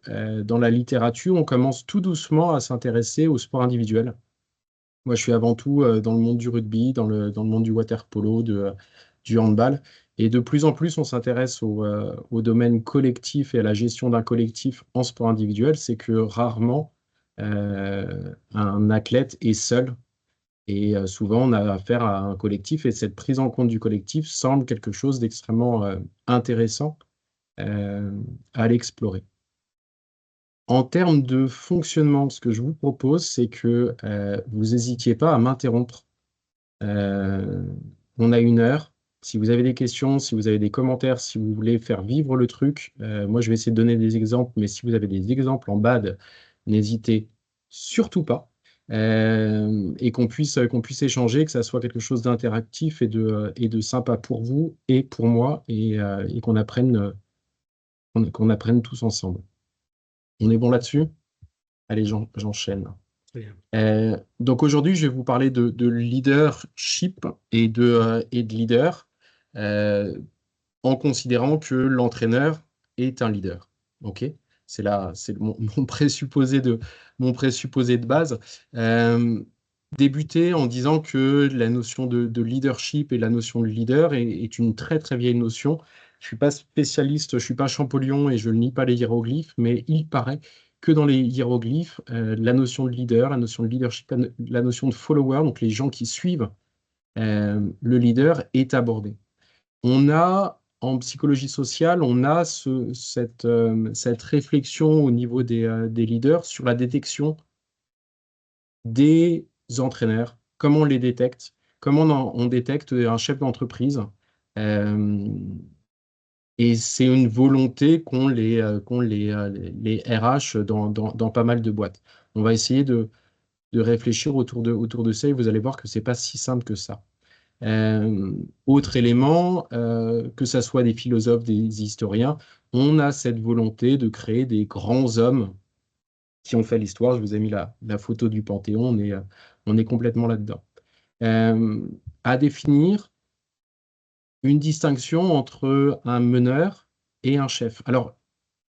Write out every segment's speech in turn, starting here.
dans la littérature, on commence tout doucement à s'intéresser au sport individuel. Moi, je suis avant tout dans le monde du rugby, dans le monde du water polo, du handball. Et de plus en plus, on s'intéresse au domaine collectif et à la gestion d'un collectif en sport individuel. C'est que rarement un athlète est seul. Et souvent, on a affaire à un collectif. Et cette prise en compte du collectif semble quelque chose d'extrêmement intéressant euh, à l'explorer. En termes de fonctionnement, ce que je vous propose, c'est que vous n'hésitiez pas à m'interrompre. Euh, on a 1 heure. Si vous avez des questions, si vous avez des commentaires, si vous voulez faire vivre le truc, moi je vais essayer de donner des exemples, mais si vous avez des exemples en bad, n'hésitez surtout pas. Et qu'on puisse échanger, que ça soit quelque chose d'interactif et de sympa pour vous et pour moi, et qu'on apprenne tous ensemble. On est bon là-dessus? Allez, j'enchaîne. Très bien. Donc aujourd'hui, je vais vous parler de leadership et de leader, euh, en considérant que l'entraîneur est un leader. Ok? C'est mon présupposé de base. Euh, Débuter en disant que la notion de leadership et la notion de leader est une très très vieille notion. Je suis pas spécialiste, je suis pas Champollion et je ne lis pas les hiéroglyphes, mais il paraît que dans les hiéroglyphes, la notion de leader, la notion de leadership, la notion de follower, donc les gens qui suivent le leader, est abordée. On a, en psychologie sociale, on a cette réflexion au niveau des leaders sur la détection des entraîneurs, comment on les détecte, comment on détecte un chef d'entreprise. Euh, et c'est une volonté qu'ont les RH dans pas mal de boîtes. On va essayer de réfléchir autour de ça et vous allez voir que c'est pas si simple que ça. Autre élément, que ce soit des philosophes, des historiens, on a cette volonté de créer des grands hommes qui ont fait l'histoire. Je vous ai mis la photo du Panthéon, on est complètement là-dedans. Euh, à définir une distinction entre un meneur et un chef. Alors,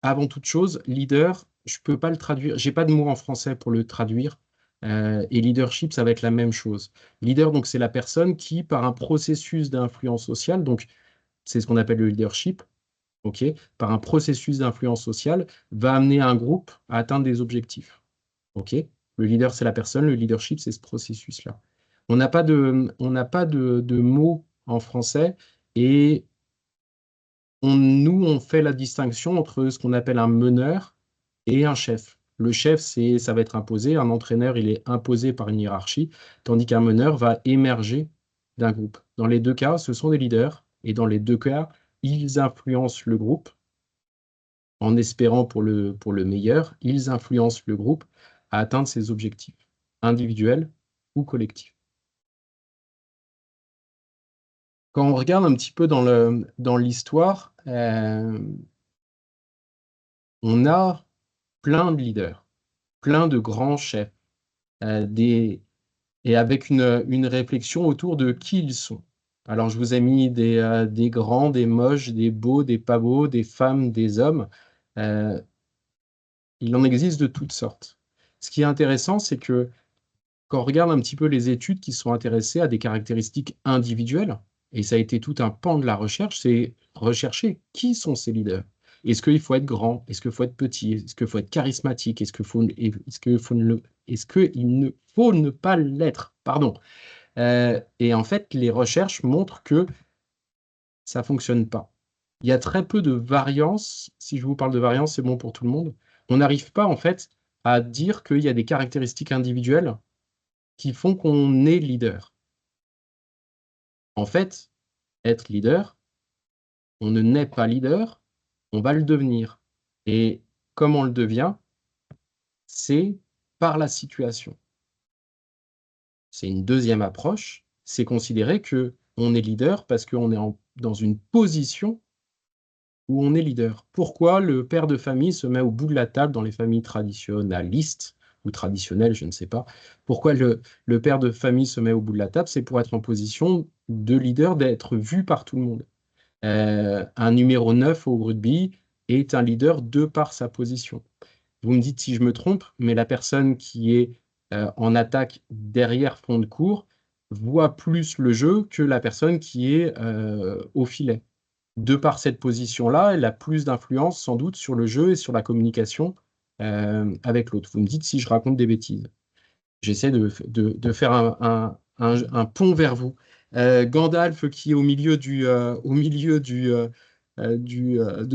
avant toute chose, leader, je ne peux pas le traduire, j'ai pas de mot en français pour le traduire. Et leadership, ça va être la même chose. Leader, donc, c'est la personne qui, par un processus d'influence sociale, donc c'est ce qu'on appelle le leadership, ok, par un processus d'influence sociale, va amener un groupe à atteindre des objectifs. Ok. Le leader, c'est la personne, le leadership, c'est ce processus-là. On n'a pas de mot en français et nous, on fait la distinction entre ce qu'on appelle un meneur et un chef. Le chef, ça va être imposé. Un entraîneur, il est imposé par une hiérarchie, tandis qu'un meneur va émerger d'un groupe. Dans les deux cas, ce sont des leaders, et dans les deux cas, ils influencent le groupe, en espérant pour le meilleur, ils influencent le groupe à atteindre ses objectifs, individuels ou collectifs. Quand on regarde un petit peu dans l'histoire, on a plein de leaders, plein de grands chefs, et avec une réflexion autour de qui ils sont. Alors, je vous ai mis des grands, des moches, des beaux, des pas beaux, des femmes, des hommes. Euh, il en existe de toutes sortes. Ce qui est intéressant, c'est que quand on regarde un petit peu les études qui sont intéressées à des caractéristiques individuelles, et ça a été tout un pan de la recherche, c'est rechercher qui sont ces leaders. Est-ce qu'il faut être grand? Est-ce qu'il faut être petit? Est-ce qu'il faut être charismatique? Est-ce qu'il ne faut ne pas l'être? Pardon. Et en fait, les recherches montrent que ça ne fonctionne pas. Il y a très peu de variance. Si je vous parle de variance, c'est bon pour tout le monde. On n'arrive pas, en fait, à dire qu'il y a des caractéristiques individuelles qui font qu'on est leader. En fait, être leader, on ne naît pas leader, on va le devenir. Et comment on le devient? C'est par la situation. C'est une deuxième approche, c'est considérer que on est leader parce qu'on est dans une position où on est leader. Pourquoi le père de famille se met au bout de la table dans les familles traditionnalistes ou traditionnelles, je ne sais pas. Pourquoi le père de famille se met au bout de la table? C'est pour être en position de leader, d'être vu par tout le monde. Un numéro 9 au rugby, est un leader de par sa position. Vous me dites si je me trompe, mais la personne qui est en attaque derrière fond de cours voit plus le jeu que la personne qui est au filet. De par cette position-là, elle a plus d'influence sans doute sur le jeu et sur la communication avec l'autre. Vous me dites si je raconte des bêtises. J'essaie de faire un pont vers vous. Gandalf qui est au milieu de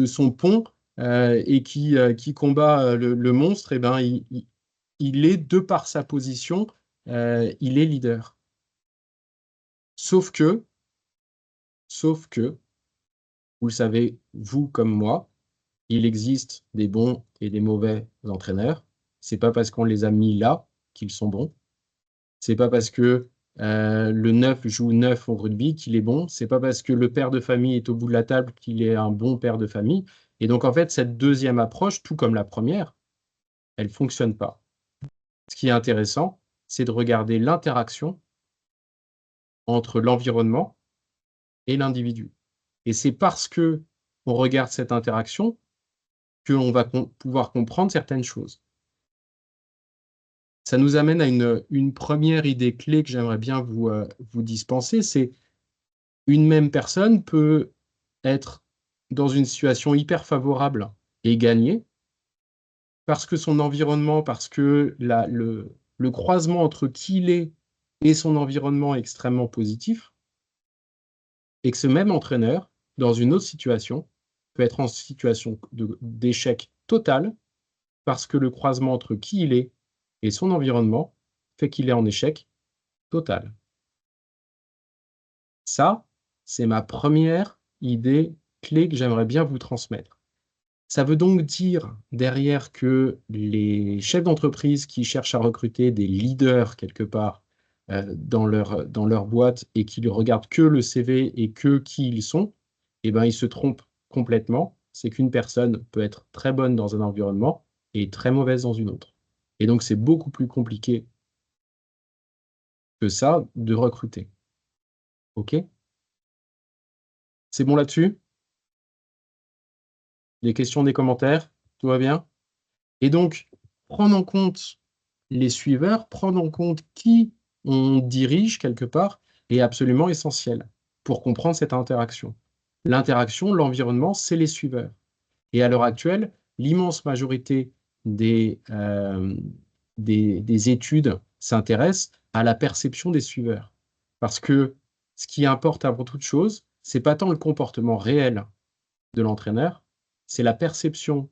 son pont et qui combat le monstre, eh ben, il est, de par sa position, il est leader. Sauf que, vous le savez, vous comme moi, il existe des bons et des mauvais entraîneurs. C'est pas parce qu'on les a mis là qu'ils sont bons. C'est pas parce que le 9 joue 9 au rugby qu'il est bon. C'est pas parce que le père de famille est au bout de la table qu'il est un bon père de famille. Et donc, en fait, cette deuxième approche, tout comme la première, elle fonctionne pas. Ce qui est intéressant, c'est de regarder l'interaction entre l'environnement et l'individu. Et c'est parce que on regarde cette interaction que l'on va pouvoir comprendre certaines choses. Ça nous amène à une première idée clé que j'aimerais bien vous dispenser, c'est une même personne peut être dans une situation hyper favorable et gagner parce que son environnement, parce que le croisement entre qui il est et son environnement est extrêmement positif, et que ce même entraîneur, dans une autre situation, peut être en situation d'échec total parce que le croisement entre qui il est et son environnement fait qu'il est en échec total. Ça, c'est ma première idée clé que j'aimerais bien vous transmettre. Ça veut donc dire derrière que les chefs d'entreprise qui cherchent à recruter des leaders quelque part dans leur boîte et qui ne regardent que le CV et que qui ils sont, eh ben, ils se trompent complètement. C'est qu'une personne peut être très bonne dans un environnement et très mauvaise dans une autre. Et donc, c'est beaucoup plus compliqué que ça de recruter. OK? C'est bon là-dessus? Des questions, des commentaires? Tout va bien? Et donc, prendre en compte les suiveurs, prendre en compte qui on dirige quelque part est absolument essentiel pour comprendre cette interaction. L'interaction, l'environnement, c'est les suiveurs. Et à l'heure actuelle, l'immense majorité des études s'intéressent à la perception des suiveurs. Parce que ce qui importe avant toute chose, c'est pas tant le comportement réel de l'entraîneur, c'est la perception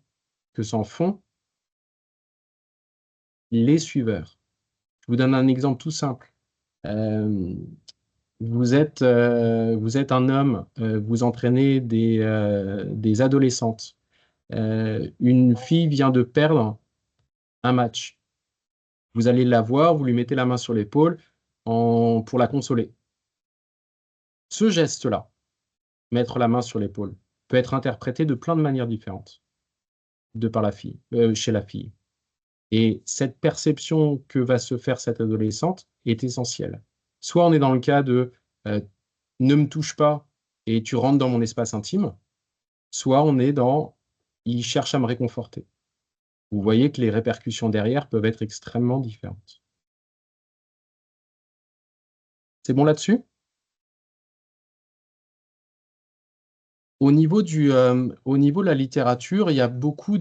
que s'en font les suiveurs. Je vous donne un exemple tout simple. Euh, vous êtes un homme, vous entraînez des adolescentes. Une fille vient de perdre un match. Vous allez la voir, vous lui mettez la main sur l'épaule pour la consoler. Ce geste-là, mettre la main sur l'épaule, peut être interprété de plein de manières différentes chez la fille. Et cette perception que va se faire cette adolescente est essentielle. Soit on est dans le cas de ne me touche pas et tu rentres dans mon espace intime, soit on est dans il cherche à me réconforter. Vous voyez que les répercussions derrière peuvent être extrêmement différentes. C'est bon là-dessus? Au niveau de la littérature, il y a beaucoup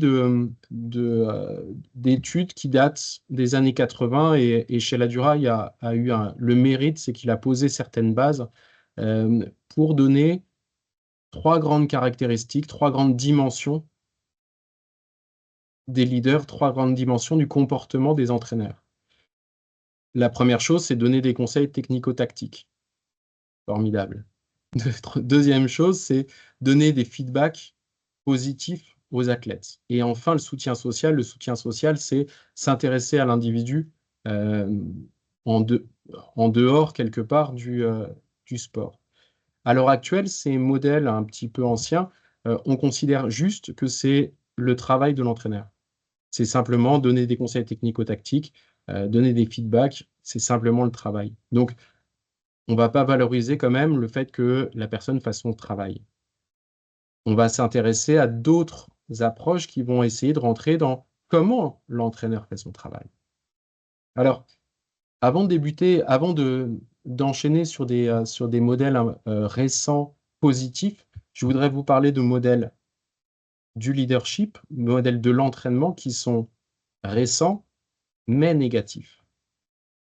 d'études qui datent des années 80 et Sheila a eu le mérite, c'est qu'il a posé certaines bases pour donner trois grandes caractéristiques, trois grandes dimensions des leaders, trois grandes dimensions du comportement des entraîneurs. La première chose, c'est donner des conseils technico-tactiques. Formidable. Deuxième chose, c'est donner des feedbacks positifs aux athlètes. Et enfin, le soutien social. Le soutien social, c'est s'intéresser à l'individu en, en dehors, quelque part, du sport. À l'heure actuelle, ces modèles un petit peu anciens, on considère juste que c'est le travail de l'entraîneur. C'est simplement donner des conseils technico-tactiques, donner des feedbacks, c'est simplement le travail. Donc, on ne va pas valoriser quand même le fait que la personne fasse son travail. On va s'intéresser à d'autres approches qui vont essayer de rentrer dans comment l'entraîneur fait son travail. Alors, avant de débuter, d'enchaîner sur des modèles récents, positifs, je voudrais vous parler de modèles du leadership, modèles de l'entraînement qui sont récents, mais négatifs.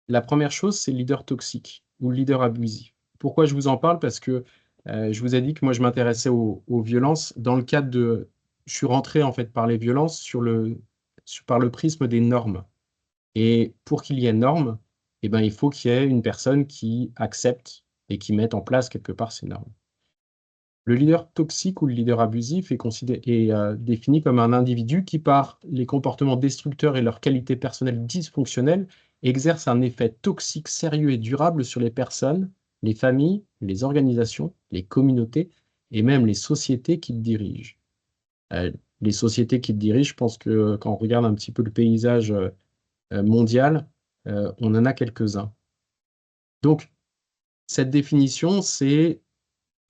La première chose, c'est le leader toxique ou le leader abusif. Pourquoi je vous en parle? Parce que je vous ai dit que moi, je m'intéressais aux violences dans le cadre de... Je suis rentré en fait par les violences par le prisme des normes. Et pour qu'il y ait normes, eh ben, il faut qu'il y ait une personne qui accepte et qui mette en place quelque part ces normes. Le leader toxique ou le leader abusif est défini comme un individu qui, par les comportements destructeurs et leurs qualités personnelles dysfonctionnelles, exerce un effet toxique sérieux et durable sur les personnes, les familles, les organisations, les communautés et même les sociétés qu'il dirige. Les sociétés qu'il dirige, je pense que quand on regarde un petit peu le paysage mondial, on en a quelques-uns. Donc, cette définition, c'est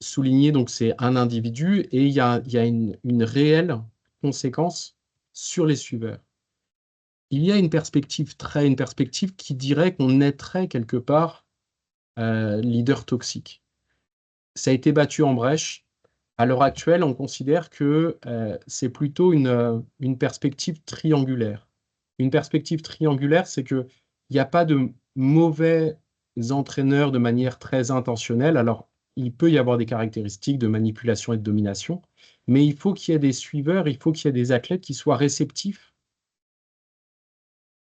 souligner, donc c'est un individu et il y a une réelle conséquence sur les suiveurs. Il y a une perspective qui dirait qu'on naîtrait quelque part leader toxique. Ça a été battu en brèche. À l'heure actuelle, on considère que c'est plutôt une perspective triangulaire. Une perspective triangulaire, c'est qu'il n'y a pas de mauvais entraîneurs de manière très intentionnelle. Alors, il peut y avoir des caractéristiques de manipulation et de domination, mais il faut qu'il y ait des suiveurs, il faut qu'il y ait des athlètes qui soient réceptifs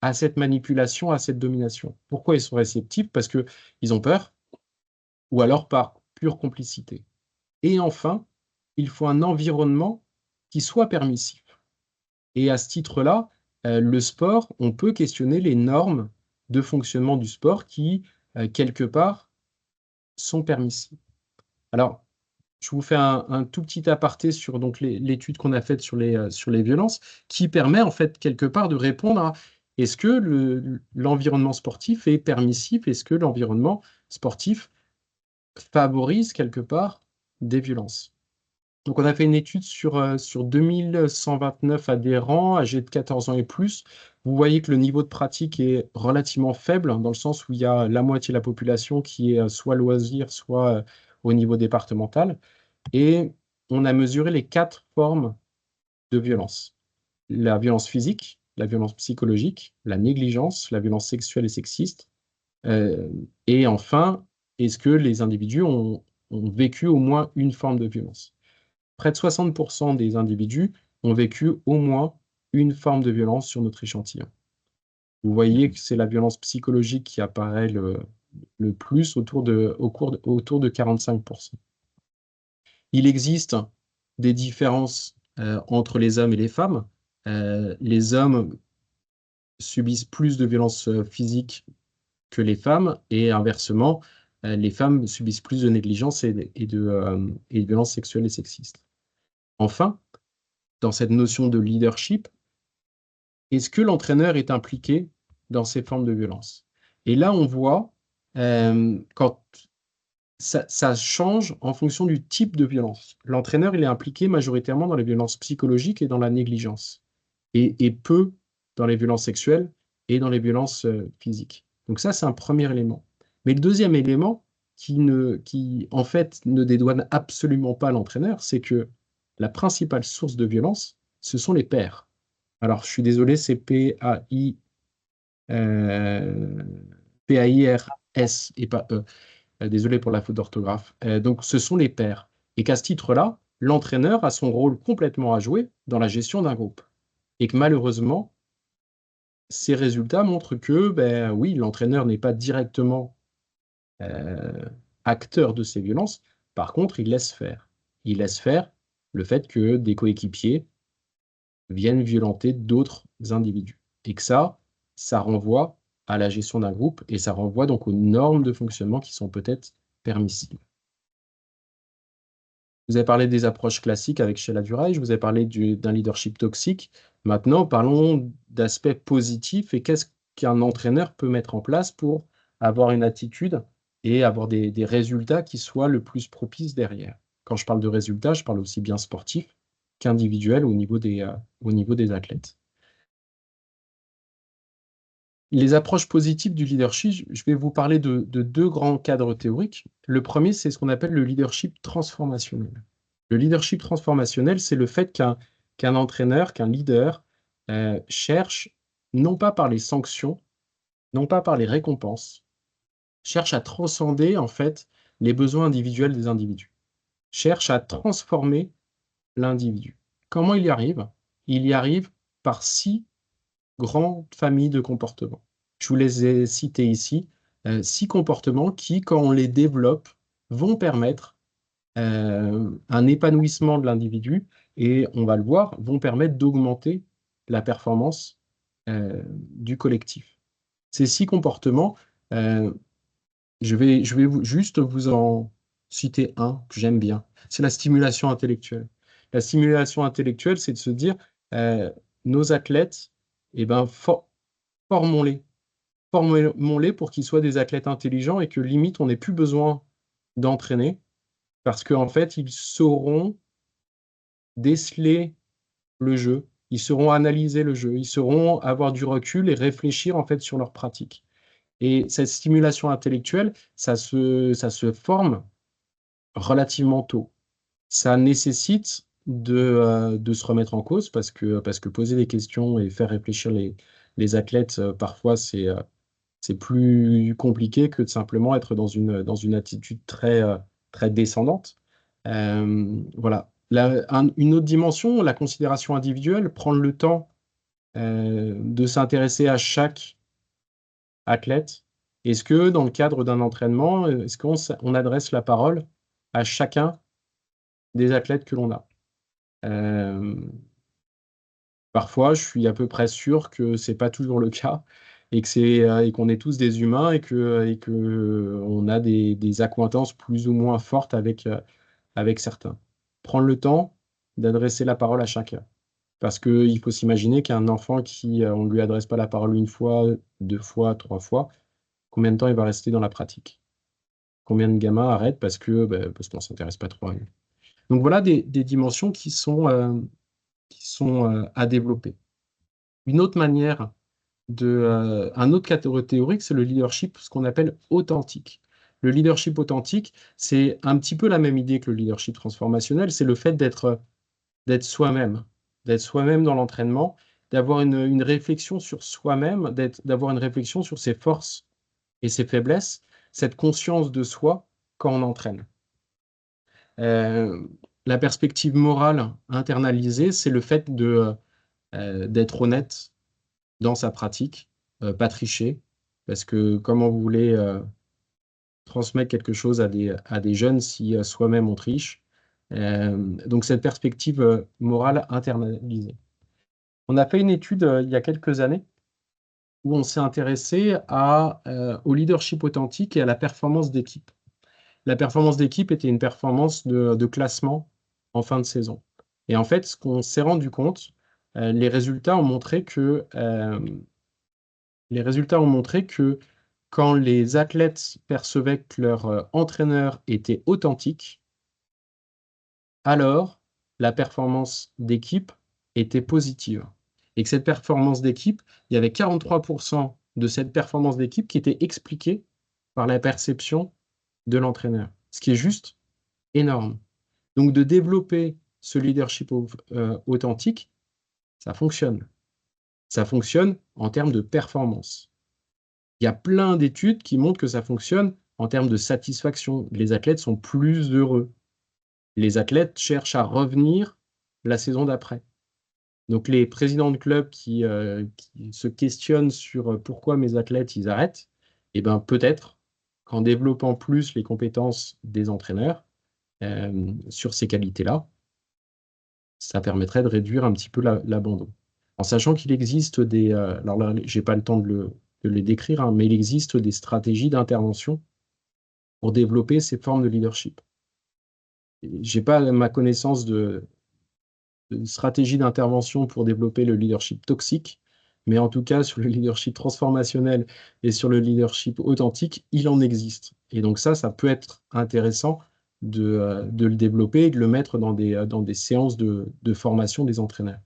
à cette manipulation, à cette domination. Pourquoi ils sont réceptifs? Parce qu'ils ont peur, ou alors par pure complicité. Et enfin, il faut un environnement qui soit permissif. Et à ce titre-là, le sport, on peut questionner les normes de fonctionnement du sport qui, quelque part, sont permissives. Alors, je vous fais un tout petit aparté sur l'étude qu'on a faite sur les violences, qui permet en fait quelque part de répondre à est-ce que l'environnement sportif est permissif? Est-ce que l'environnement sportif favorise quelque part des violences? Donc, on a fait une étude sur 2129 adhérents âgés de 14 ans et plus. Vous voyez que le niveau de pratique est relativement faible, dans le sens où il y a la moitié de la population qui est soit loisir, soit au niveau départemental. Et on a mesuré les 4 formes de violence. La violence physique, la violence psychologique, la négligence, la violence sexuelle et sexiste. Et enfin, est-ce que les individus ont vécu au moins une forme de violence? Près de 60% des individus ont vécu au moins une forme de violence sur notre échantillon. Vous voyez que c'est la violence psychologique qui apparaît le plus, autour de 45%. Il existe des différences entre les hommes et les femmes. Les hommes subissent plus de violences physiques que les femmes, et inversement, les femmes subissent plus de négligence et de violences sexuelles et sexistes. Enfin, dans cette notion de leadership, est-ce que l'entraîneur est impliqué dans ces formes de violence? Et là, on voit quand ça change en fonction du type de violence. L'entraîneur, il est impliqué majoritairement dans les violences psychologiques et dans la négligence, et peu dans les violences sexuelles et dans les violences physiques. Donc ça, c'est un premier élément. Mais le deuxième élément qui en fait ne dédouane absolument pas l'entraîneur, c'est que la principale source de violence, ce sont les pairs. Alors, je suis désolé, c'est P-A-I-R-S et pas E. Désolé pour la faute d'orthographe. Donc, ce sont les pairs. Et qu'à ce titre-là, l'entraîneur a son rôle complètement à jouer dans la gestion d'un groupe. Et que malheureusement, ces résultats montrent que, ben oui, l'entraîneur n'est pas directement acteur de ces violences. Par contre, il laisse faire. Il laisse faire le fait que des coéquipiers viennent violenter d'autres individus. Et que ça renvoie à la gestion d'un groupe et ça renvoie donc aux normes de fonctionnement qui sont peut-être permissibles. Vous avez parlé des approches classiques avec Sheila Duraï, je vous ai parlé d'un leadership toxique. Maintenant, parlons d'aspects positifs et qu'est-ce qu'un entraîneur peut mettre en place pour avoir une attitude et avoir des résultats qui soient le plus propices derrière. Quand je parle de résultats, je parle aussi bien sportifs, qu'individuelle au niveau des athlètes. Les approches positives du leadership, je vais vous parler de deux grands cadres théoriques. Le premier, c'est ce qu'on appelle le leadership transformationnel. Le leadership transformationnel, c'est le fait qu'un entraîneur, qu'un leader cherche, non pas par les sanctions, non pas par les récompenses, cherche à transcender en fait les besoins individuels des individus, cherche à transformer l'individu. Comment il y arrive? Il y arrive par 6 grandes familles de comportements. Je vous les ai cités ici, 6 comportements qui, quand on les développe, vont permettre un épanouissement de l'individu et, on va le voir, vont permettre d'augmenter la performance du collectif. Ces 6 comportements, je vais juste vous en citer un que j'aime bien. C'est la stimulation intellectuelle. La stimulation intellectuelle, c'est de se dire, nos athlètes, eh ben, formons-les. Formons-les pour qu'ils soient des athlètes intelligents et que limite, on n'ait plus besoin d'entraîner parce qu'en fait, ils sauront déceler le jeu, ils sauront analyser le jeu, ils sauront avoir du recul et réfléchir en fait sur leur pratique. Et cette stimulation intellectuelle, ça se forme relativement tôt. Ça nécessite de se remettre en cause parce que poser des questions et faire réfléchir les athlètes, parfois, c'est plus compliqué que de simplement être dans une attitude très descendante. Voilà. Une autre dimension, la considération individuelle, prendre le temps de s'intéresser à chaque athlète. Est-ce que dans le cadre d'un entraînement, est-ce qu'on adresse la parole à chacun des athlètes que l'on a? Parfois, je suis à peu près sûr que c'est pas toujours le cas et et qu'on est tous des humains et que on a des accointances plus ou moins fortes avec certains. Prendre le temps d'adresser la parole à chacun. Parce qu'il faut s'imaginer qu'un enfant qui, on ne lui adresse pas la parole une fois, 2 fois, 3 fois, combien de temps il va rester dans la pratique? Combien de gamins arrêtent parce qu'on ne s'intéresse pas trop à eux? Donc voilà des dimensions qui sont à développer. Une autre manière un autre cadre théorique, c'est le leadership, ce qu'on appelle authentique. Le leadership authentique, c'est un petit peu la même idée que le leadership transformationnel, c'est le fait d'être soi-même, dans l'entraînement, d'avoir une réflexion sur soi-même, d'avoir une réflexion sur ses forces et ses faiblesses, cette conscience de soi quand on entraîne. La perspective morale internalisée, c'est le fait d'être honnête dans sa pratique, pas tricher, parce que comment vous voulez transmettre quelque chose à des jeunes si soi-même on triche? Donc cette perspective morale internalisée. On a fait une étude il y a quelques années où on s'est intéressé au leadership authentique et à la performance d'équipe. La performance d'équipe était une performance de classement en fin de saison. Et en fait, ce qu'on s'est rendu compte, les résultats ont montré que quand les athlètes percevaient que leur entraîneur était authentique, alors la performance d'équipe était positive. Et que cette performance d'équipe, il y avait 43% de cette performance d'équipe qui était expliquée par la perception de l'entraîneur, ce qui est juste énorme. Donc de développer ce leadership authentique, ça fonctionne. Ça fonctionne en termes de performance. Il y a plein d'études qui montrent que ça fonctionne en termes de satisfaction. Les athlètes sont plus heureux. Les athlètes cherchent à revenir la saison d'après. Donc les présidents de clubs qui se questionnent sur pourquoi mes athlètes ils arrêtent, eh ben peut-être qu'en développant plus les compétences des entraîneurs sur ces qualités-là, ça permettrait de réduire un petit peu l'abandon. En sachant qu'il existe alors là, j'ai pas le temps de les décrire, hein, mais il existe des stratégies d'intervention pour développer ces formes de leadership. J'ai pas ma connaissance de stratégie d'intervention pour développer le leadership toxique, mais en tout cas, sur le leadership transformationnel et sur le leadership authentique, il en existe. Et donc ça peut être intéressant de le développer et de le mettre dans des séances de formation des entraîneurs.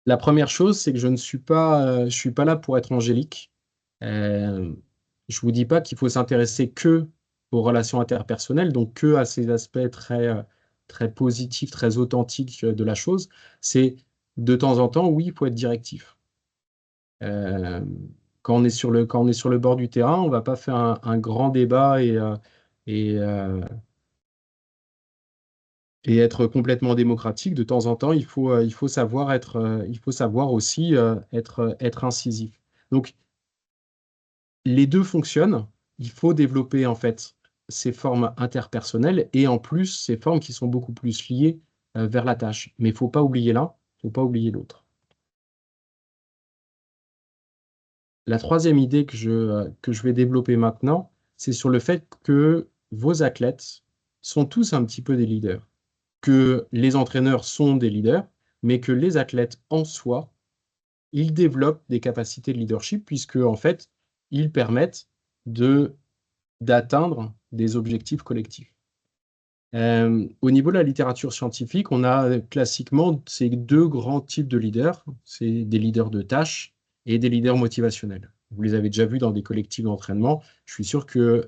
La première chose, c'est que je suis pas là pour être angélique. Euh, je vous dis pas qu'il faut s'intéresser que aux relations interpersonnelles, donc que à ces aspects très positifs, très authentiques de la chose. C'est de temps en temps, oui, il faut être directif. Euh, quand on est sur le bord du terrain, on va pas faire un grand débat et, euh, et être complètement démocratique. De temps en temps, il faut savoir il faut savoir aussi être incisif. Donc, les deux fonctionnent. Il faut développer en fait ces formes interpersonnelles et en plus ces formes qui sont beaucoup plus liées vers la tâche. Mais il ne faut pas oublier l'un, il ne faut pas oublier l'autre. La troisième idée que je vais développer maintenant, c'est sur le fait que vos athlètes sont tous un petit peu des leaders, que les entraîneurs sont des leaders, mais que les athlètes en soi, ils développent des capacités de leadership puisque en fait, ils permettent d'atteindre des objectifs collectifs. Au niveau de la littérature scientifique, on a classiquement ces deux grands types de leaders. C'est des leaders de tâches et des leaders motivationnels. Vous les avez déjà vus dans des collectifs d'entraînement. Je suis sûr que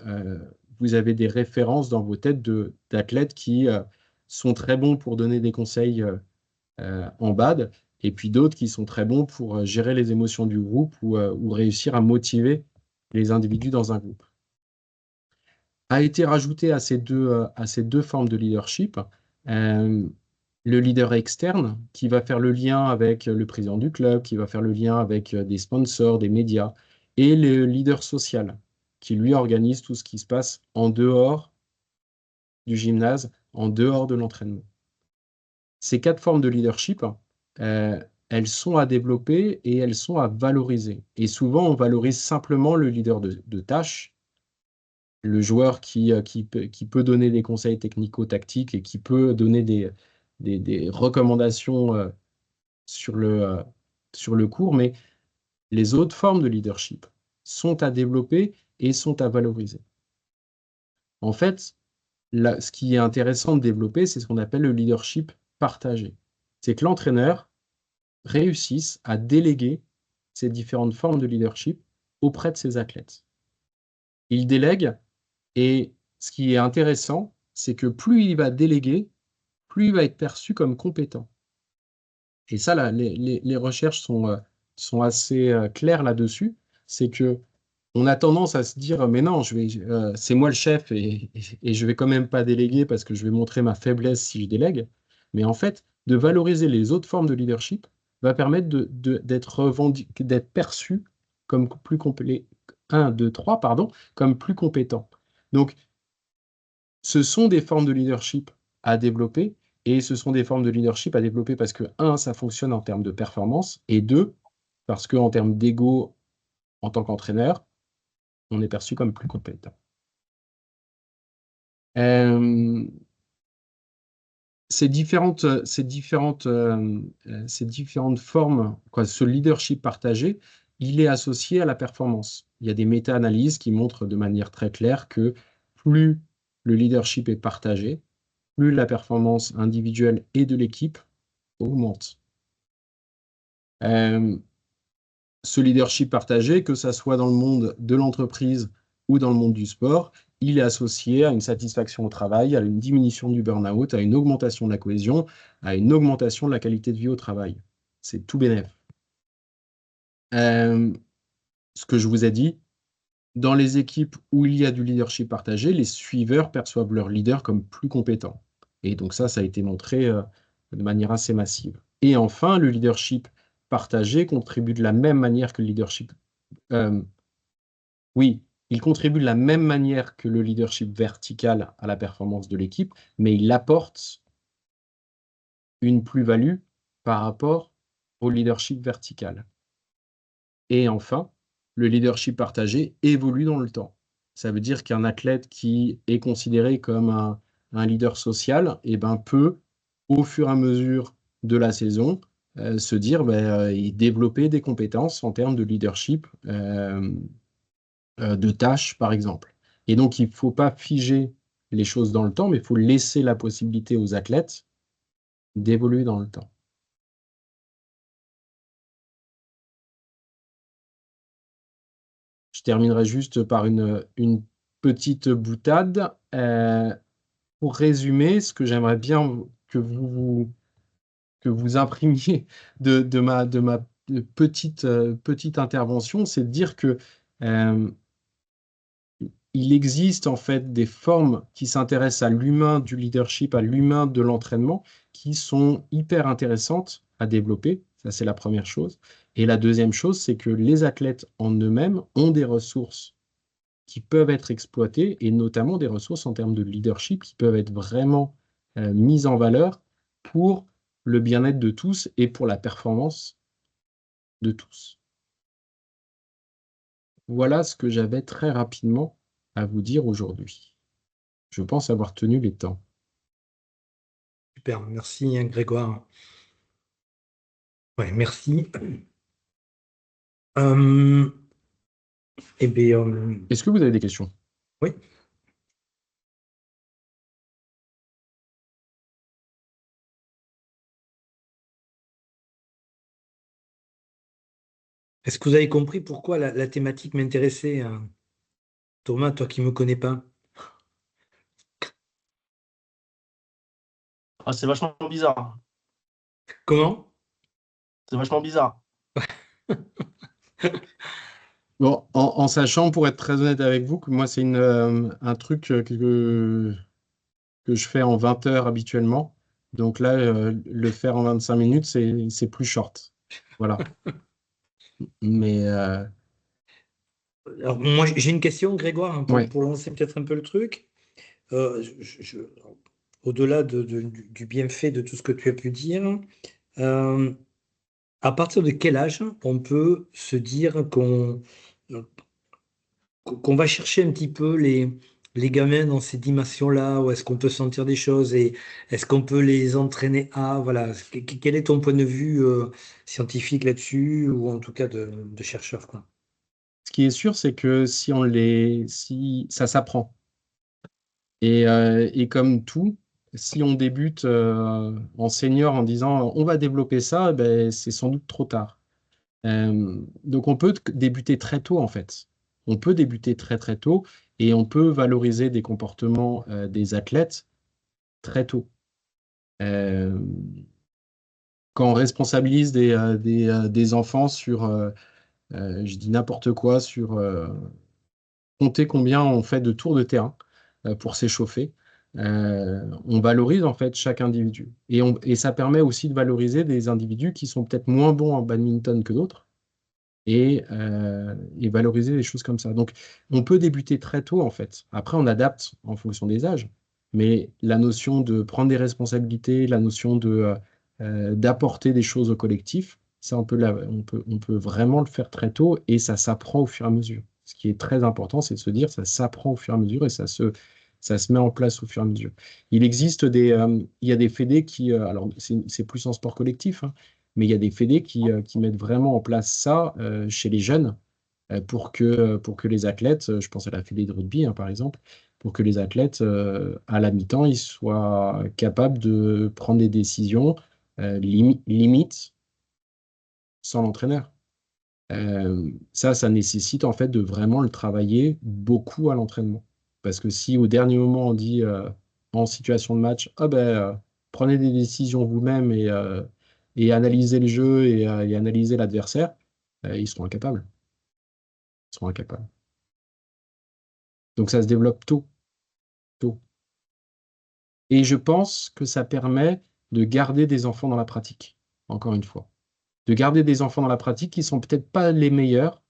vous avez des références dans vos têtes d'athlètes qui sont très bons pour donner des conseils en bad, et puis d'autres qui sont très bons pour gérer les émotions du groupe ou réussir à motiver les individus dans un groupe. A été rajouté à ces deux formes de leadership euh, le leader externe qui va faire le lien avec le président du club, qui va faire le lien avec des sponsors, des médias, et le leader social qui lui organise tout ce qui se passe en dehors du gymnase, en dehors de l'entraînement. Ces quatre formes de leadership, euh, elles sont à développer et elles sont à valoriser. Et souvent, on valorise simplement le leader de tâche, le joueur qui peut donner des conseils technico-tactiques et qui peut donner des recommandations sur le cours, mais les autres formes de leadership sont à développer et sont à valoriser. En fait, là, ce qui est intéressant de développer, c'est ce qu'on appelle le leadership partagé. C'est que l'entraîneur réussisse à déléguer ces différentes formes de leadership auprès de ses athlètes. Il délègue. Et ce qui est intéressant, c'est que plus il va déléguer, plus il va être perçu comme compétent. Et ça, là, les recherches sont assez claires là-dessus. C'est que on a tendance à se dire, mais non, c'est moi le chef et je vais quand même pas déléguer parce que je vais montrer ma faiblesse si je délègue. Mais en fait, de valoriser les autres formes de leadership va permettre d'être perçu comme plus complet, 1, 2, 3, pardon, comme plus compétent. Donc, ce sont des formes de leadership à développer, et ce sont des formes de leadership à développer parce que, un, ça fonctionne en termes de performance, et deux, parce qu'en termes d'ego, en tant qu'entraîneur, on est perçu comme plus compétent. Euh, ces différentes formes, quoi, ce leadership partagé, il est associé à la performance. Il y a des méta-analyses qui montrent de manière très claire que plus le leadership est partagé, plus la performance individuelle et de l'équipe augmente. Euh, Ce leadership partagé, que ça soit dans le monde de l'entreprise ou dans le monde du sport, il est associé à une satisfaction au travail, à une diminution du burn-out, à une augmentation de la cohésion, à une augmentation de la qualité de vie au travail. C'est tout bénef. Ce que je vous ai dit, dans les équipes où il y a du leadership partagé, les suiveurs perçoivent leur leader comme plus compétent. Et donc ça a été montré de manière assez massive. Et enfin, le leadership partagé contribue de la même manière que le leadership. euh, oui, il contribue de la même manière que le leadership vertical à la performance de l'équipe, mais il apporte une plus-value par rapport au leadership vertical. Et enfin, le leadership partagé évolue dans le temps. Ça veut dire qu'un athlète qui est considéré comme un leader social peut, au fur et à mesure de la saison, se dire et développer des compétences en termes de leadership de tâches, par exemple. Et donc, il ne faut pas figer les choses dans le temps, mais il faut laisser la possibilité aux athlètes d'évoluer dans le temps. Je terminerai juste par une petite boutade. Pour résumer, ce que j'aimerais bien que vous imprimiez de ma petite intervention, c'est de dire que euh, il existe en fait des formes qui s'intéressent à l'humain du leadership, à l'humain de l'entraînement, qui sont hyper intéressantes à développer. Ça, c'est la première chose. Et la deuxième chose, c'est que les athlètes en eux-mêmes ont des ressources qui peuvent être exploitées, et notamment des ressources en termes de leadership qui peuvent être vraiment mises en valeur pour le bien-être de tous et pour la performance de tous. Voilà ce que j'avais très rapidement à vous dire aujourd'hui. Je pense avoir tenu les temps. Super, merci hein, Grégoire. Ouais, merci. Euh, eh bien, Est-ce que vous avez des questions? oui. Est-ce que vous avez compris pourquoi la thématique m'intéressait, hein? Thomas, toi qui me connais pas. Ah, c'est vachement bizarre. Comment? C'est vachement bizarre. Bon, en sachant, pour être très honnête avec vous, que moi, c'est un truc que je fais en 20 heures habituellement. Donc là, le faire en 25 minutes, c'est plus short. Voilà. Mais Alors, moi, j'ai une question, Grégoire, hein, ouais. pour lancer peut-être un peu le truc. Au-delà du bienfait de tout ce que tu as pu dire, euh, à partir de quel âge on peut se dire qu'on va chercher un petit peu les gamins dans ces dimensions-là, où est-ce qu'on peut sentir des choses et est-ce qu'on peut les entraîner à, voilà, quel est ton point de vue scientifique là-dessus, ou en tout cas de chercheur, quoi. Ce qui est sûr, c'est que si ça s'apprend. Et comme tout, si on débute en senior en disant on va développer ça, ben, c'est sans doute trop tard. Donc on peut débuter très tôt en fait. On peut débuter très très tôt et on peut valoriser des comportements des athlètes très tôt. Euh, Quand on responsabilise des enfants sur, je dis n'importe quoi, sur compter combien on fait de tours de terrain pour s'échauffer, on valorise en fait chaque individu. Et ça permet aussi de valoriser des individus qui sont peut-être moins bons en badminton que d'autres et valoriser des choses comme ça. Donc, on peut débuter très tôt, en fait. Après, on adapte en fonction des âges. Mais la notion de prendre des responsabilités, la notion d'apporter des choses au collectif, ça, on peut vraiment le faire très tôt et ça s'apprend au fur et à mesure. Ce qui est très important, c'est de se dire ça s'apprend au fur et à mesure et ça se met en place au fur et à mesure. Il y a des fédés qui, alors c'est plus en sport collectif, hein, mais il y a des fédés qui mettent vraiment en place ça chez les jeunes pour que les athlètes, je pense à la fédé de rugby hein, par exemple, pour que les athlètes à la mi-temps, ils soient capables de prendre des décisions limite sans l'entraîneur. Ça nécessite en fait de vraiment le travailler beaucoup à l'entraînement. Parce que si au dernier moment on dit en situation de match, ah ben, prenez des décisions vous-même et analysez le jeu et analysez l'adversaire, ils seront incapables. Ils seront incapables. Donc ça se développe tôt, tôt. Et je pense que ça permet de garder des enfants dans la pratique, encore une fois. De garder des enfants dans la pratique qui sont peut-être pas les meilleurs,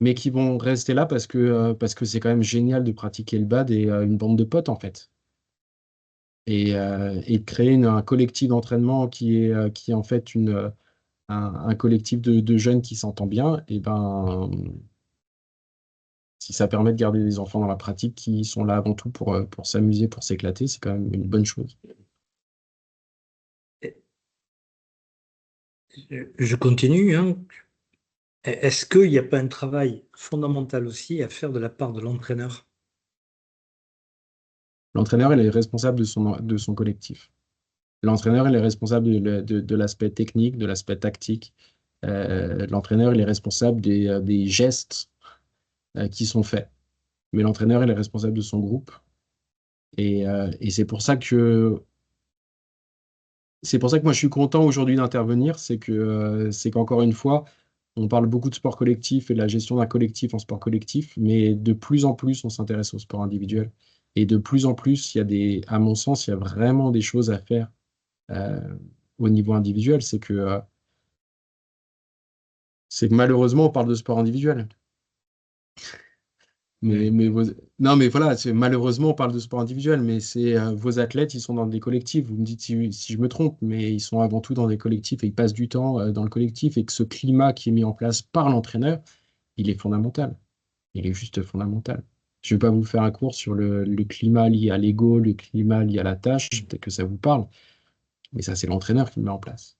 mais qui vont rester là parce que c'est quand même génial de pratiquer le bad et une bande de potes, en fait. Et de créer un collectif d'entraînement qui est en fait un collectif de jeunes qui s'entend bien, et ben, si ça permet de garder des enfants dans la pratique qui sont là avant tout pour s'amuser, pour s'éclater, c'est quand même une bonne chose. Je continue, hein. Est-ce qu'il n'y a pas un travail fondamental aussi à faire de la part de l'entraîneur? L'entraîneur, il est responsable de son collectif. L'entraîneur, il est responsable de l'aspect technique, de l'aspect tactique. L'entraîneur, il est responsable des gestes qui sont faits. Mais l'entraîneur, il est responsable de son groupe. Et c'est pour ça que moi, je suis content aujourd'hui d'intervenir. C'est qu'encore une fois, on parle beaucoup de sport collectif et de la gestion d'un collectif en sport collectif, mais de plus en plus, on s'intéresse au sport individuel. Et de plus en plus, à mon sens, il y a vraiment des choses à faire euh, au niveau individuel. C'est que malheureusement, on parle de sport individuel. Ouais. Non, mais voilà, malheureusement, on parle de sport individuel, mais vos athlètes, ils sont dans des collectifs. Vous me dites si je me trompe, mais ils sont avant tout dans des collectifs et ils passent du temps dans le collectif et que ce climat qui est mis en place par l'entraîneur, il est fondamental. Il est juste fondamental. Je ne vais pas vous faire un cours sur le climat lié à l'ego, le climat lié à la tâche, peut-être que ça vous parle, mais ça, c'est l'entraîneur qui le met en place.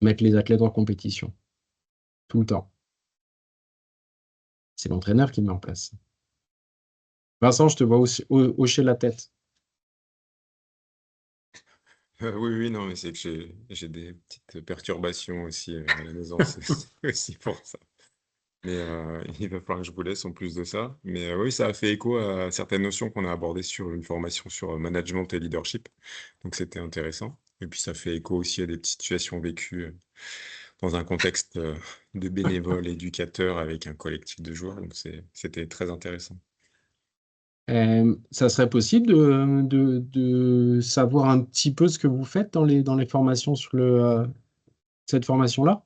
Mettre les athlètes en compétition, tout le temps. C'est l'entraîneur qui le met en place. Vincent, je te vois hocher la tête. Oui, oui, non, mais c'est que j'ai des petites perturbations aussi à la maison, c'est aussi pour ça. Mais il va falloir que je vous laisse en plus de ça. Mais oui, ça a fait écho à certaines notions qu'on a abordées sur une formation sur management et leadership. Donc c'était intéressant. Et puis ça fait écho aussi à des petites situations vécues dans un contexte de bénévole éducateur avec un collectif de joueurs. Donc c'était très intéressant. Ça serait possible de savoir un petit peu ce que vous faites dans les formations sur cette formation-là?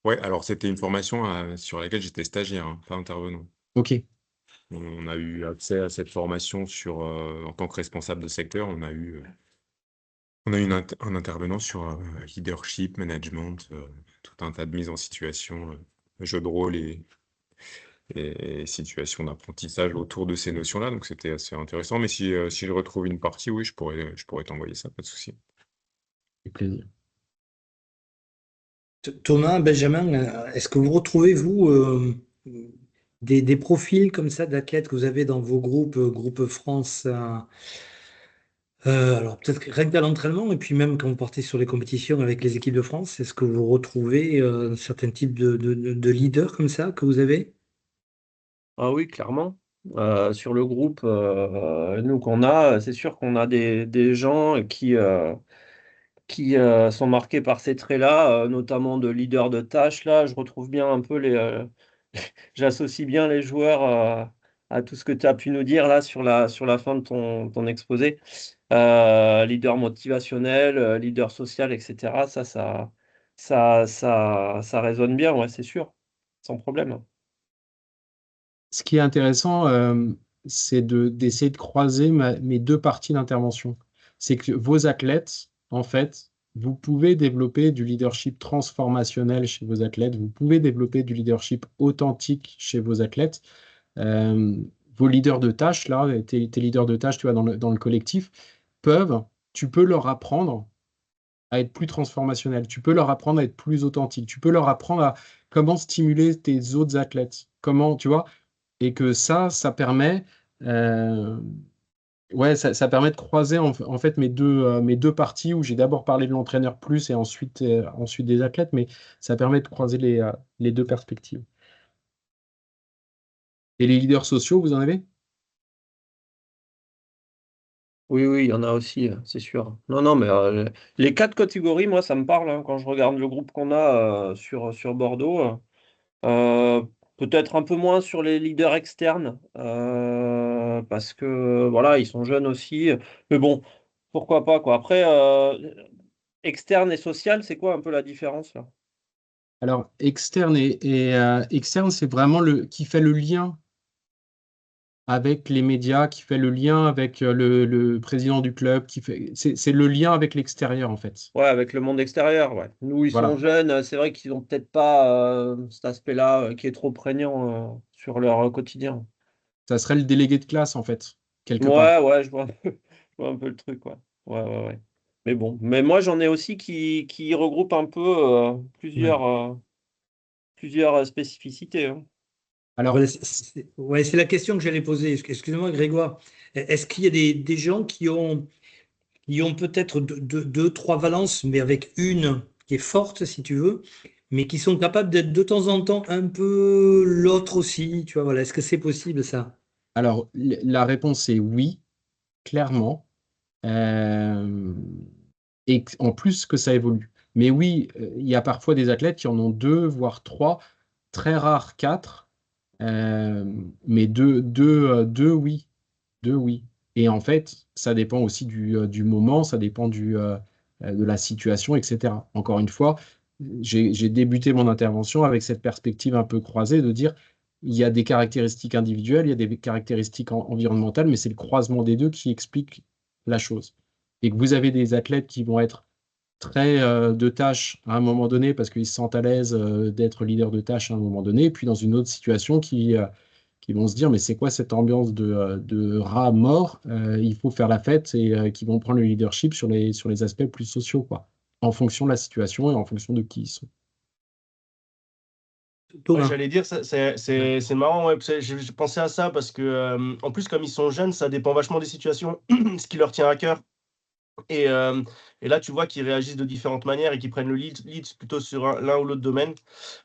Ouais, alors c'était une formation sur laquelle j'étais stagiaire, hein, pas intervenant. Ok, On a eu accès à cette formation en tant que responsable de secteur. On a eu un intervenant sur leadership, management, tout un tas de mises en situation, jeux de rôle et situations d'apprentissage autour de ces notions-là. Donc c'était assez intéressant. Mais si je retrouve une partie, oui, je pourrais t'envoyer ça, pas de souci. avec plaisir. Thomas, Benjamin, est-ce que vous retrouvez, vous, des profils comme ça d'athlètes que vous avez dans vos groupes, groupe France, alors peut-être que rien qu'à l'entraînement, et puis même quand vous partez sur les compétitions avec les équipes de France, est-ce que vous retrouvez certains types de leaders comme ça que vous avez? Ah oui, clairement. Sur le groupe, nous qu'on a, c'est sûr qu'on a des gens qui sont marqués par ces traits-là, notamment de leader de tâche. Là, je retrouve bien un peu j'associe bien les joueurs à tout ce que tu as pu nous dire là sur la fin de ton exposé. Leader motivationnel, leader social, etc. Ça résonne bien, ouais, c'est sûr, sans problème. Ce qui est intéressant, c'est d'essayer de croiser mes deux parties d'intervention. C'est que vos athlètes, en fait, vous pouvez développer du leadership transformationnel chez vos athlètes, vous pouvez développer du leadership authentique chez vos athlètes. Euh, Vos leaders de tâches, là, tes leaders de tâches, tu vois, dans le collectif, tu peux leur apprendre à être plus transformationnel, tu peux leur apprendre à être plus authentique, tu peux leur apprendre à comment stimuler tes autres athlètes, comment, tu vois, et que ça permet, euh, ouais, ça permet de croiser en fait mes deux parties où j'ai d'abord parlé de l'entraîneur plus et ensuite des athlètes, mais ça permet de croiser les deux perspectives. Et les leaders sociaux, vous en avez? Oui, oui, il y en a aussi, c'est sûr. Non, non, mais les quatre catégories, moi, ça me parle hein, quand je regarde le groupe qu'on a sur Bordeaux. Euh, Peut-être un peu moins sur les leaders externes, parce que voilà, ils sont jeunes aussi. Mais bon, pourquoi pas, quoi. Après, externe et social, c'est quoi un peu la différence là? Alors, externe, c'est vraiment qui fait le lien avec les médias, qui fait le lien avec le président du club, c'est le lien avec l'extérieur, en fait. Ouais, avec le monde extérieur, ouais. Nous, ils sont Voilà. jeunes, c'est vrai qu'ils ont peut-être pas cet aspect-là qui est trop prégnant sur leur quotidien. Ça serait le délégué de classe, en fait, quelque part. Ouais, ouais, je vois, je vois un peu le truc, ouais. Ouais, ouais, ouais. Mais bon, mais moi j'en ai aussi qui regroupent un peu Ouais. plusieurs spécificités, hein. Alors, Voilà, ouais, c'est la question que j'allais poser. Excuse-moi, Grégoire. Est-ce qu'il y a des gens qui ont peut-être deux, trois valences, mais avec une qui est forte, si tu veux, mais qui sont capables d'être de temps en temps un peu l'autre aussi, tu vois, voilà. Est-ce que c'est possible, ça? la réponse est oui, clairement. Euh, et en plus que ça évolue. Mais oui, il y a parfois des athlètes qui en ont deux, voire trois, très rares quatre, euh, mais deux, oui. Deux, oui. Et en fait, ça dépend aussi du moment, ça dépend de la situation, etc. Encore une fois, j'ai débuté mon intervention avec cette perspective un peu croisée de dire il y a des caractéristiques individuelles, il y a des caractéristiques environnementales, mais c'est le croisement des deux qui explique la chose. Et que vous avez des athlètes qui vont être très de tâche à un moment donné parce qu'ils se sentent à l'aise d'être leader de tâche à un moment donné, et puis dans une autre situation qui vont se dire, mais c'est quoi cette ambiance de rat mort? Il faut faire la fête et qui vont prendre le leadership sur les aspects plus sociaux, quoi, en fonction de la situation et en fonction de qui ils sont. Ouais, Thomas. j'allais dire, c'est marrant, ouais, parce que j'ai pensé à ça parce que, en plus, comme ils sont jeunes, ça dépend vachement des situations, ce qui leur tient à cœur. Et, euh, et là, tu vois qu'ils réagissent de différentes manières et qu'ils prennent le lead plutôt sur l'un ou l'autre domaine.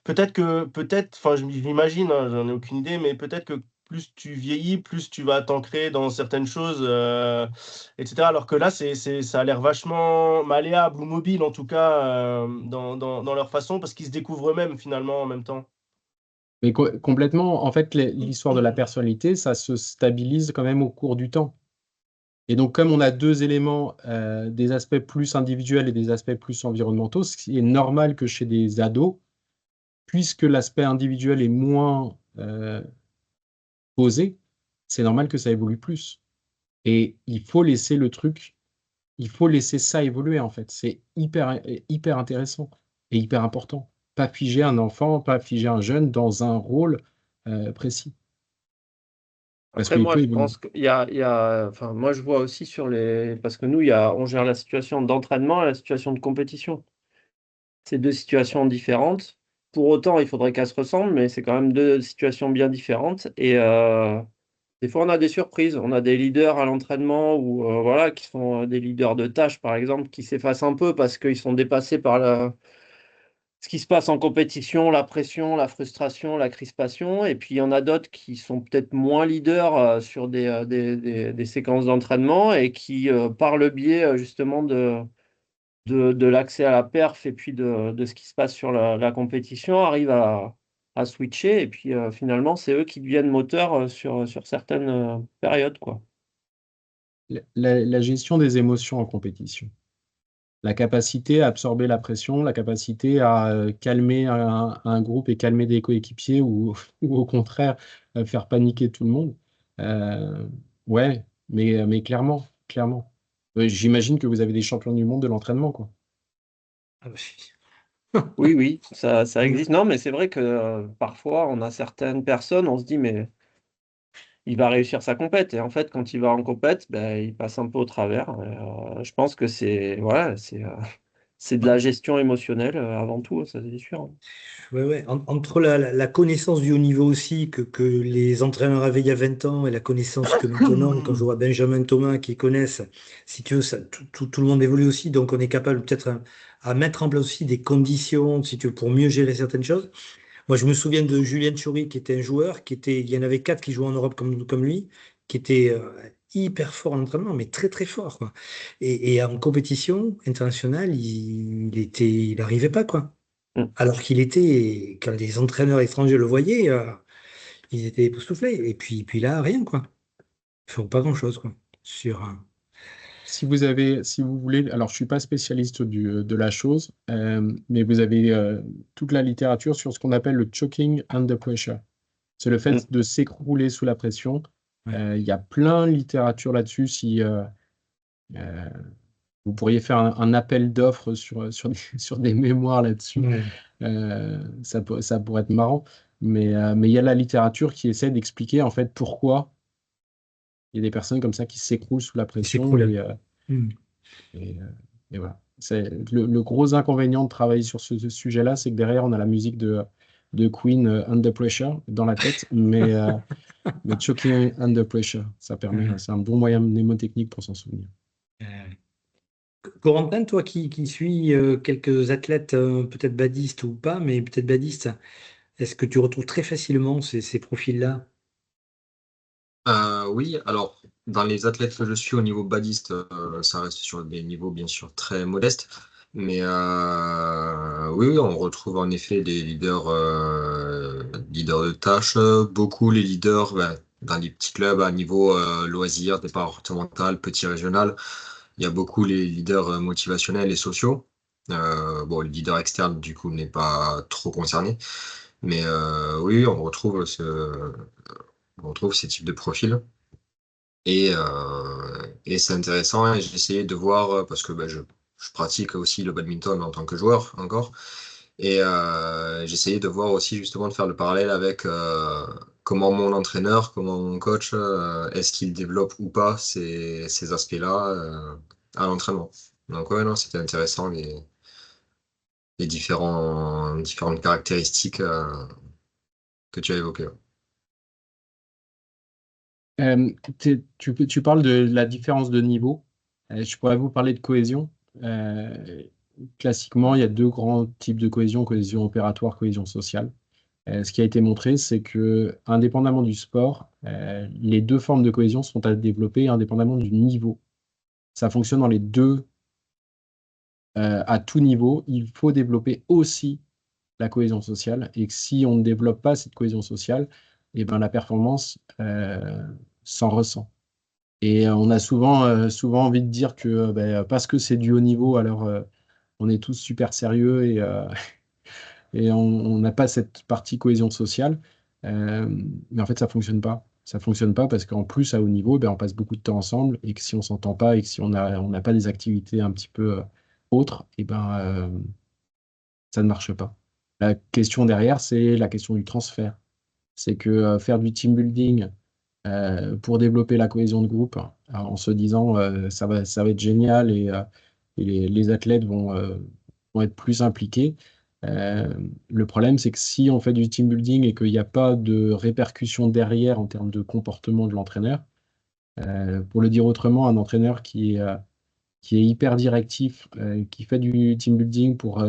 Enfin, je m'imagine, hein, j'en ai aucune idée, mais peut-être que plus tu vieillis, plus tu vas t'ancrer dans certaines choses, etc. Alors que là, ça a l'air vachement malléable ou mobile, en tout cas, dans leur façon, parce qu'ils se découvrent eux-mêmes, finalement, en même temps. Mais complètement, en fait, l'histoire de la personnalité, ça se stabilise quand même au cours du temps. Et donc, comme on a deux éléments, des aspects plus individuels et des aspects plus environnementaux, ce qui est normal que chez des ados, puisque l'aspect individuel est moins posé, c'est normal que ça évolue plus. Et il faut laisser le truc, il faut laisser ça évoluer, en fait. C'est hyper intéressant et hyper important. Pas figer un enfant, pas figer un jeune dans un rôle précis. Parce Après, qu'il moi, peut je évoluer. pense enfin, moi, je vois aussi parce que nous, on gère la situation d'entraînement et la situation de compétition. C'est deux situations différentes. Pour autant, il faudrait qu'elles se ressemblent, mais c'est quand même deux situations bien différentes. Et des fois, on a des surprises. On a des leaders à l'entraînement ou voilà, qui sont des leaders de tâches, par exemple, qui s'effacent un peu parce qu'ils sont dépassés par ce qui se passe en compétition, la pression, la frustration, la crispation. Et puis, il y en a d'autres qui sont peut-être moins leaders sur des séquences d'entraînement et qui, par le biais justement de l'accès à la perf et puis de ce qui se passe sur la compétition, arrivent à switcher. Et puis, finalement, c'est eux qui deviennent moteurs sur certaines périodes, quoi. La gestion des émotions en compétition. La capacité à absorber la pression, la capacité à calmer un groupe et calmer des coéquipiers ou, ou au contraire faire paniquer tout le monde. Euh, ouais, mais clairement, clairement. J'imagine que vous avez des champions du monde de l'entraînement, quoi. Ah bah, Oui, oui, ça existe. Non, mais c'est vrai que parfois, on a certaines personnes, on se dit, mais il va réussir sa compète. Et en fait, quand il va en compète, ben, il passe un peu au travers. Et, je pense que c'est de la gestion émotionnelle avant tout, ça c'est sûr. ouais, ouais. Entre la connaissance du haut niveau aussi que les entraîneurs avaient il y a 20 ans et la connaissance que maintenant, quand je vois Benjamin Thomas qui connaissent, si tu veux, tout le monde évolue aussi, donc on est capable peut-être à mettre en place aussi des conditions, si tu veux, pour mieux gérer certaines choses. Moi, je me souviens de Julien Tchouri, qui était un joueur, il y en avait quatre qui jouaient en Europe comme lui, qui était hyper fort en entraînement, mais très très fort, quoi. Et en compétition internationale, il arrivait pas, quoi. Mm. Alors quand les entraîneurs étrangers le voyaient, ils étaient époustouflés. Et puis là, rien, quoi. Ils font pas grand-chose, quoi. Si vous voulez, alors je suis pas spécialiste de la chose, mais vous avez toute la littérature sur ce qu'on appelle le choking under pressure. C'est le Mm. fait de s'écrouler sous la pression. Ouais. Il y a plein de littérature là-dessus. Si euh, vous pourriez faire un appel d'offres sur des mémoires là-dessus, Ouais. ça pourrait être marrant. Mais il y a la littérature qui essaie d'expliquer en fait pourquoi il y a des personnes comme ça qui s'écroulent sous la Et c'est pression cool. Hmm. et, euh, et voilà. C'est le gros inconvénient de travailler sur ce sujet-là, c'est que derrière, on a la musique de Queen, Under Pressure, dans la tête, mais Choking Under Pressure, ça permet, c'est un bon moyen mnémotechnique pour s'en souvenir. Corentin, toi qui suis quelques athlètes, peut-être badistes ou pas, mais peut-être badistes, est-ce que tu retrouves très facilement ces profils-là? Oui, alors dans les athlètes que je suis au niveau badiste, ça reste sur des niveaux bien sûr très modestes, mais oui, oui, on retrouve en effet des leaders de tâches, beaucoup les leaders dans les petits clubs à niveau loisirs, départemental, petit régional. Il y a beaucoup les leaders motivationnels et sociaux. Bon, le leader externe du coup n'est pas trop concerné, mais oui, on retrouve ces types de profils. Et c'est intéressant. Et j'ai essayé de voir, parce que je pratique aussi le badminton en tant que joueur encore. Et j'ai essayé de voir aussi justement de faire le parallèle avec comment mon entraîneur, comment mon coach, est-ce qu'il développe ou pas ces aspects-là à l'entraînement. Donc ouais, non, c'était intéressant les différentes caractéristiques que tu as évoquées. Tu parles de la différence de niveau. Je pourrais vous parler de cohésion. Classiquement, il y a deux grands types de cohésion, cohésion opératoire, cohésion sociale. Ce qui a été montré, c'est que, indépendamment du sport, les deux formes de cohésion sont à développer indépendamment du niveau. Ça fonctionne dans les deux, à tout niveau. Il faut développer aussi la cohésion sociale, et que si on ne développe pas cette cohésion sociale, et ben, la performance s'en ressent. Et on a souvent envie de dire que parce que c'est du haut niveau, alors on est tous super sérieux et on n'a pas cette partie cohésion sociale. Mais en fait, ça fonctionne pas. Ça fonctionne pas parce qu'en plus, à haut niveau, on passe beaucoup de temps ensemble et que si on s'entend pas et que si on n'a pas des activités un petit peu autres, ça ne marche pas. La question derrière, c'est la question du transfert. C'est que faire du team building pour développer la cohésion de groupe, en se disant ça va être génial et les athlètes vont être plus impliqués. Le problème, c'est que si on fait du team building et qu'il n'y a pas de répercussions derrière en termes de comportement de l'entraîneur, pour le dire autrement, un entraîneur qui est hyper directif, qui fait du team building pour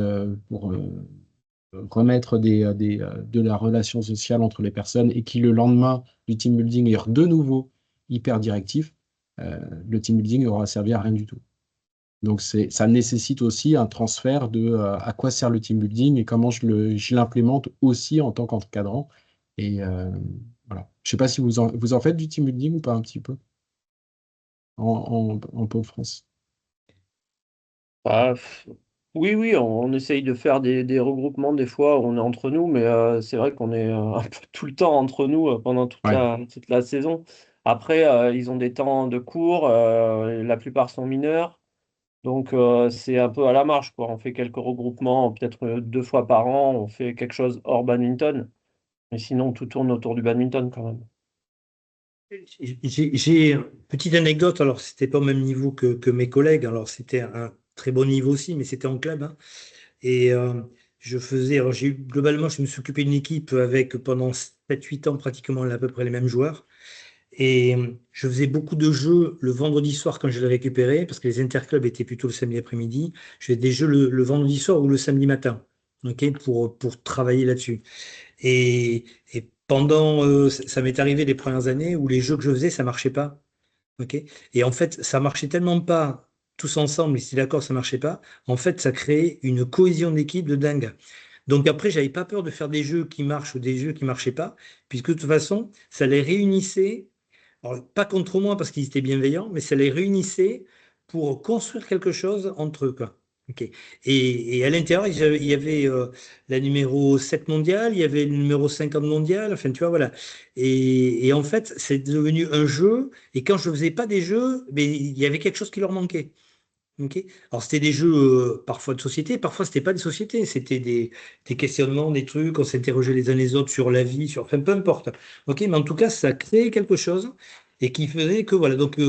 remettre de la relation sociale entre les personnes et qui, le lendemain du team building, est de nouveau hyper directif, le team building n'aura servi à rien du tout. Donc, ça nécessite aussi un transfert de à quoi sert le team building et comment je l'implémente aussi en tant qu'encadrant. Et voilà. Je ne sais pas si vous en faites du team building ou pas un petit peu en Pôle France. Bah, oui, oui, on essaye de faire des regroupements des fois, on est entre nous, mais c'est vrai qu'on est un peu tout le temps entre nous pendant Ouais. toute la saison. Après, ils ont des temps de cours, la plupart sont mineurs, donc c'est un peu à la marge, quoi. On fait quelques regroupements, peut-être 2 fois par an, on fait quelque chose hors badminton, mais sinon tout tourne autour du badminton quand même. J'ai une petite anecdote, alors c'était pas au même niveau que mes collègues, alors c'était un très bon niveau aussi, mais c'était en club, hein. Et alors globalement, je me suis occupé d'une équipe avec pendant 7-8 ans pratiquement à peu près les mêmes joueurs. Et je faisais beaucoup de jeux le vendredi soir quand je les récupérais, parce que les interclubs étaient plutôt le samedi après-midi. Je faisais des jeux le vendredi soir ou le samedi matin, ok, pour travailler là-dessus. Et pendant, ça m'est arrivé les premières années où les jeux que je faisais, ça marchait pas. Ok. Et en fait, ça marchait tellement pas tous ensemble, ils étaient d'accord, ça marchait pas. En fait, ça créait une cohésion d'équipe de dingue. Donc après, j'avais pas peur de faire des jeux qui marchent ou des jeux qui marchaient pas, puisque de toute façon, ça les réunissait. Alors, pas contre moi parce qu'ils étaient bienveillants, mais ça les réunissait pour construire quelque chose entre eux, quoi. Ok. Et à l'intérieur, il y avait la numéro 7 mondiale, il y avait le numéro 50 mondial, enfin, tu vois, voilà. Et en fait, c'est devenu un jeu, et quand je ne faisais pas des jeux, mais il y avait quelque chose qui leur manquait. Ok. Alors, c'était des jeux parfois de société, parfois, c'était pas des sociétés, c'était des questionnements, des trucs, on s'interrogeait les uns les autres sur la vie, enfin, peu importe. Ok, mais en tout cas, ça créait quelque chose et qui faisait que, voilà, donc,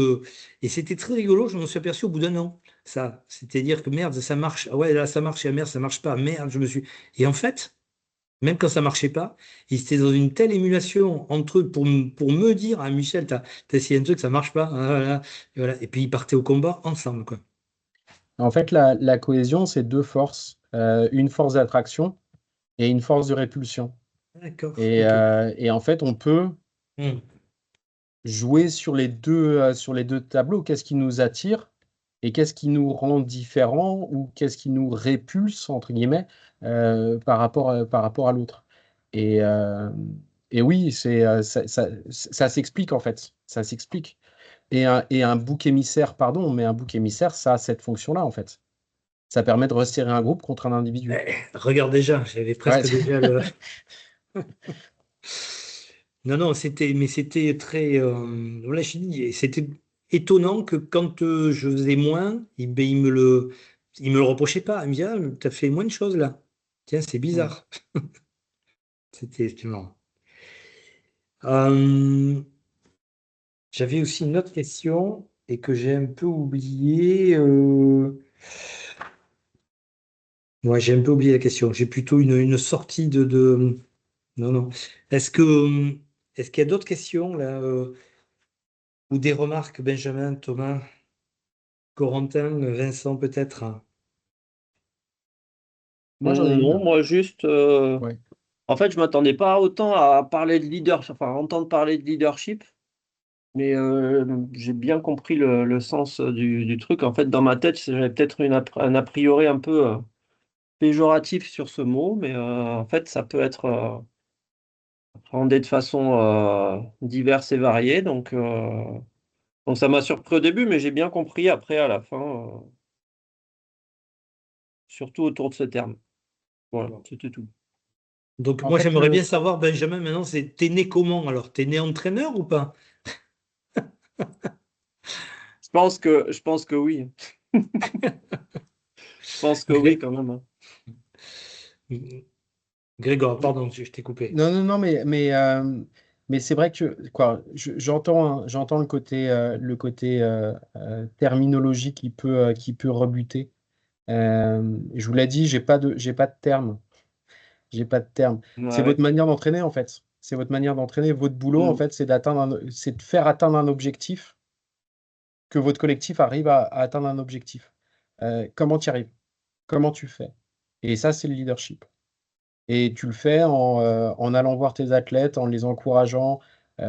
et c'était très rigolo, je m'en suis aperçu au bout d'un an, ça. C'est-à-dire que merde, ça marche, ah ouais, là, ça marche, et ah, merde, ça marche pas, merde, je me suis. Et en fait, même quand ça marchait pas, ils étaient dans une telle émulation entre eux pour me dire, ah Michel, t'as essayé un truc, ça marche pas, ah, voilà, et voilà. Et puis ils partaient au combat ensemble, quoi. En fait, la cohésion, c'est deux forces. Une force d'attraction et une force de répulsion. D'accord, Et, ok. et en fait, on peut Hmm. jouer sur les deux tableaux. Qu'est-ce qui nous attire et qu'est-ce qui nous rend différents ou qu'est-ce qui nous répulse, entre guillemets, par rapport à l'autre. Et, euh, et oui, ça s'explique en fait. Ça s'explique. Et un bouc émissaire, pardon, mais un bouc émissaire, ça a cette fonction-là en fait. Ça permet de resserrer un groupe contre un individu. Regarde déjà, j'avais Ouais, presque déjà le. Non, non, c'était très. Voilà, je dis, c'était étonnant que quand je faisais moins, ben, il me le reprochait pas. Il me disait, ah, t'as fait moins de choses là. Tiens, c'est bizarre. C'était marrant. Euh, J'avais aussi une autre question et que j'ai un peu oublié. Ouais, j'ai un peu oublié la question. J'ai plutôt une sortie de. Non, non. Est-ce que est-ce qu'il y a d'autres questions là ou des remarques, Benjamin, Thomas, Corentin, Vincent peut-être? moi j'en ai Non, une. moi juste, Ouais. en fait, je m'attendais pas autant à parler de leadership, enfin, à entendre parler de leadership, mais j'ai bien compris le sens du truc. En fait, dans ma tête, j'avais peut-être un a priori un peu péjoratif sur ce mot, mais en fait, ça peut être appréhendé de façon diverse et variée. Donc ça m'a surpris au début, mais j'ai bien compris après, à la fin, surtout autour de ce terme. Voilà, c'était tout. Donc En moi fait, j'aimerais bien savoir, Benjamin, maintenant, t'es né comment alors? T'es né entraîneur ou pas? Je pense que oui. Je pense que oui, Gré- quand même, hein. Grégoire, pardon, je t'ai coupé. non, non, non, mais c'est vrai que quoi, j'entends le côté terminologie qui peut rebuter. Je vous l'ai dit, j'ai pas de terme. J'ai pas de terme. C'est Ouais. votre manière d'entraîner en fait. C'est votre manière d'entraîner. Votre boulot en Mm. fait, c'est de faire atteindre un objectif, que votre collectif arrive à atteindre un objectif. Comment tu y arrives? Comment tu fais? Et ça, c'est le leadership. Et tu le fais en allant voir tes athlètes, en les encourageant.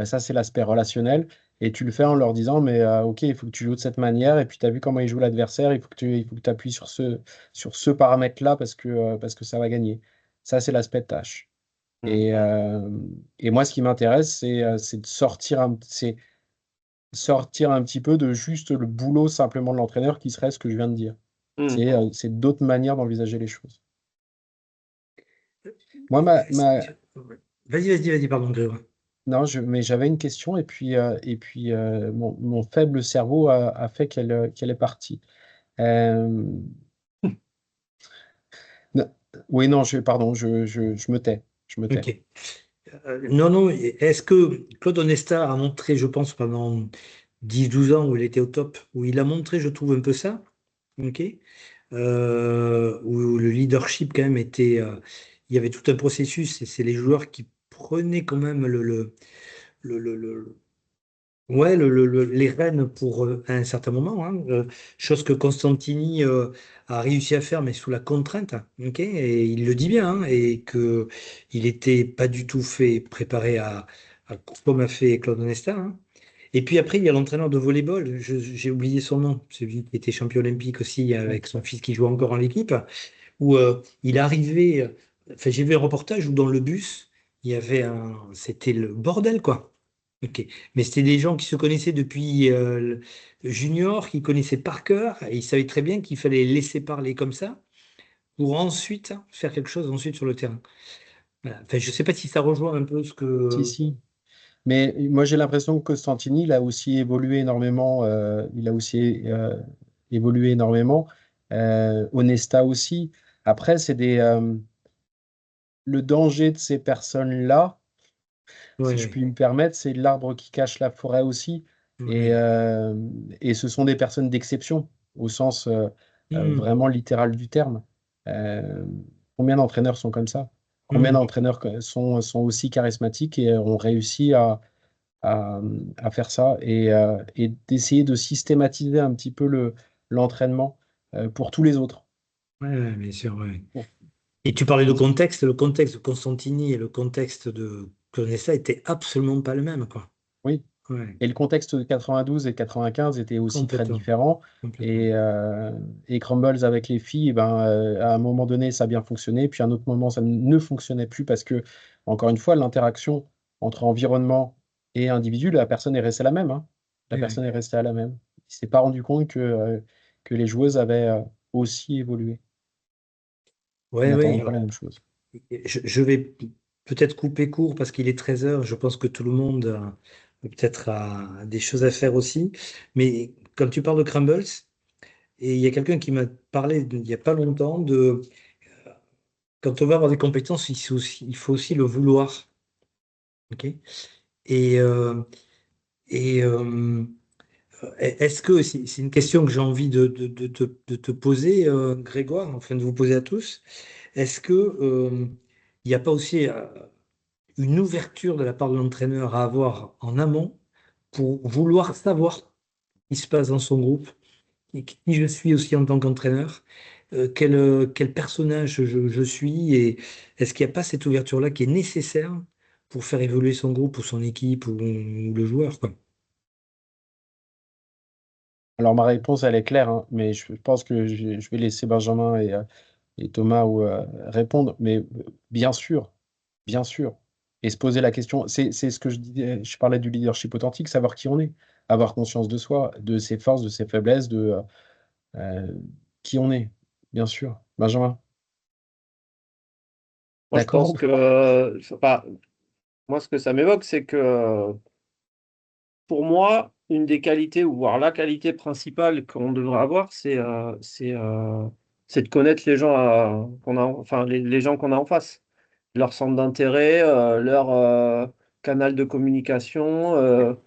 Ça, c'est l'aspect relationnel. Et tu le fais en leur disant, mais OK, il faut que tu joues de cette manière. Et puis, tu as vu comment il joue l'adversaire. Il faut que tu appuies sur ce paramètre-là parce que ça va gagner. Ça, c'est l'aspect de tâche. Mm. Et moi, ce qui m'intéresse, c'est de sortir un petit peu de juste le boulot simplement de l'entraîneur qui serait ce que je viens de dire. Mm. C'est d'autres manières d'envisager les choses. Moi, Vas-y, pardon, Grégoire. non, mais j'avais une question et puis mon faible cerveau a fait qu'elle est partie. Euh, non, oui, non, pardon, je me tais. Je me tais. Ok. Non, non, est-ce que Claude Onesta a montré, je pense, pendant 10 12 ans où il était au top, où il a montré, je trouve, un peu ça, ok, où le leadership quand même était, il y avait tout un processus et c'est les joueurs qui prenaient quand même le, ouais, les rênes pour à un certain moment, hein, chose que Constantini a réussi à faire, mais sous la contrainte, ok, et il le dit bien, hein, et que il était pas du tout fait préparé comme a fait Claude Onesta, hein. Et puis après, il y a l'entraîneur de volleyball, j'ai oublié son nom, celui qui était champion olympique aussi Ouais. avec son fils qui joue encore en l'équipe, où il arrivait, enfin j'ai vu un reportage où dans le bus, c'était le bordel quoi. Ok. Mais c'était des gens qui se connaissaient depuis le junior, qui connaissaient par cœur, et ils savaient très bien qu'il fallait laisser parler comme ça pour ensuite faire quelque chose ensuite sur le terrain. Voilà. Enfin, je ne sais pas si ça rejoint un peu ce Si, que. si. Mais moi, j'ai l'impression que Costantini, il a aussi évolué énormément. Il a aussi évolué énormément. Onesta aussi. Après, le danger de ces personnes-là, Oui, si je oui. puis me permettre, c'est l'arbre qui cache la forêt aussi. Et, Oui. euh, et ce sont des personnes d'exception, au sens Hmm. vraiment littéral du terme. Euh, Combien d'entraîneurs sont comme ça? Combien d'entraîneurs sont aussi charismatiques et ont réussi à faire ça et d'essayer de systématiser un petit peu l'entraînement pour tous les autres. Ouais, bien sûr, ouais. Bon. Et tu parlais de contexte, le contexte de Constantini et le contexte de Clonessa était absolument pas le même, quoi. Oui. Ouais, Et le contexte de 92 et 95 était aussi très complètement, différent. complètement. Et Crumbles avec les filles, à un moment donné, ça a bien fonctionné. Puis à un autre moment, ça ne fonctionnait plus parce que, encore une fois, l'interaction entre environnement et individu, la personne est restée la même, hein. La Ouais, personne est restée à la même. Il ne s'est pas rendu compte que les joueuses avaient aussi évolué. Ils ouais, n'attendaient ouais. pas la Alors, même chose. je vais peut-être couper court parce qu'il est 13 heures. Je pense que tout le monde peut-être a des choses à faire aussi. Mais comme tu parles de Crumbles, et il y a quelqu'un qui m'a parlé il n'y a pas longtemps de quand on veut avoir des compétences, il faut aussi le vouloir. Ok. Et, euh, et est-ce que c'est une question que j'ai envie de te poser, Grégoire, enfin de vous poser à tous. Est-ce que il n'y a pas aussi une ouverture de la part de l'entraîneur à avoir en amont pour vouloir savoir ce qui se passe dans son groupe et qui je suis aussi en tant qu'entraîneur, quel personnage je suis et est-ce qu'il n'y a pas cette ouverture-là qui est nécessaire pour faire évoluer son groupe ou son équipe ou le joueur, quoi. Alors ma réponse, elle est claire, hein, mais je pense que je vais laisser Benjamin et Thomas répondre. Mais bien sûr, bien sûr. Et se poser la question, c'est ce que je disais, je parlais du leadership authentique, savoir qui on est, avoir conscience de soi, de ses forces, de ses faiblesses, de euh, qui on est, bien sûr. Benjamin, Moi, je pense d'accord? que, enfin, moi, ce que ça m'évoque, c'est que pour moi, une des qualités, ou voire la qualité principale qu'on devrait avoir, c'est de connaître les gens qu'on a, enfin, les gens qu'on a en face, leur centre d'intérêt, leur canal de communication,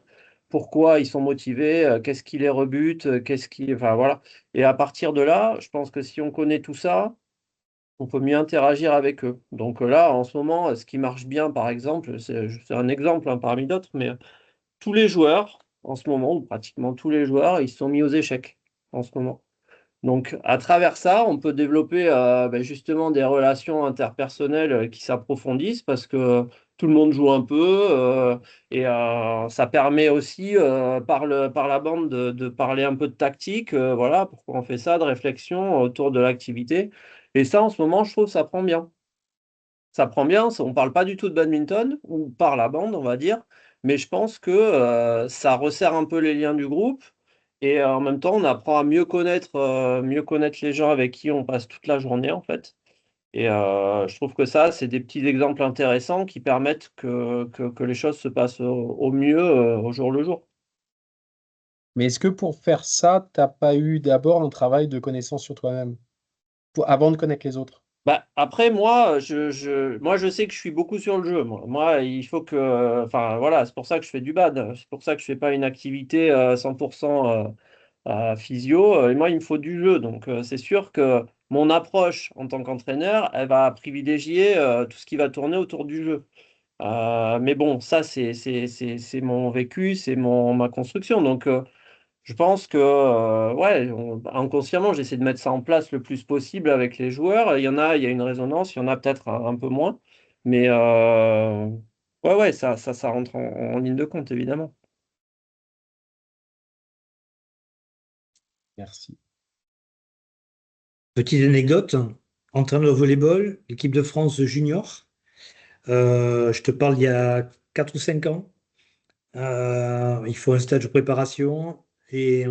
pourquoi ils sont motivés, qu'est-ce qui les rebute, enfin voilà. Et à partir de là, je pense que si on connaît tout ça, on peut mieux interagir avec eux. Donc là, en ce moment, ce qui marche bien, par exemple, c'est un exemple hein, parmi d'autres, mais tous les joueurs, en ce moment, ou pratiquement tous les joueurs, ils se sont mis aux échecs en ce moment. Donc, à travers ça, on peut développer justement des relations interpersonnelles qui s'approfondissent parce que tout le monde joue un peu et ça permet aussi par la bande de parler un peu de tactique, voilà, pourquoi on fait ça, de réflexion autour de l'activité. Et ça, en ce moment, je trouve que ça prend bien. Ça prend bien, on ne parle pas du tout de badminton, ou par la bande, on va dire, mais je pense que ça resserre un peu les liens du groupe, et en même temps, on apprend à mieux connaître les gens avec qui on passe toute la journée, en fait. Et je trouve que ça, c'est des petits exemples intéressants qui permettent que les choses se passent au mieux au jour le jour. Mais est-ce que pour faire ça, t'as pas eu d'abord un travail de connaissance sur toi-même, avant de connaître les autres? Bah, après, moi, je sais que je suis beaucoup sur le jeu. Moi, il faut que. Enfin, voilà, c'est pour ça que je fais du bad. C'est pour ça que je fais pas une activité 100% physio. Et moi, il me faut du jeu. Donc, c'est sûr que mon approche en tant qu'entraîneur, elle va privilégier tout ce qui va tourner autour du jeu. Mais bon, ça, c'est mon vécu, ma construction. Donc, je pense que, ouais, inconsciemment, j'essaie de mettre ça en place le plus possible avec les joueurs. Il y a une résonance, il y en a peut-être un peu moins. Mais, ouais, ouais, ça rentre en ligne de compte, évidemment. Merci. Petite anecdote, entraîneur de volleyball, l'équipe de France junior. Je te parle il y a 4 ou 5 ans. Il faut un stage de préparation et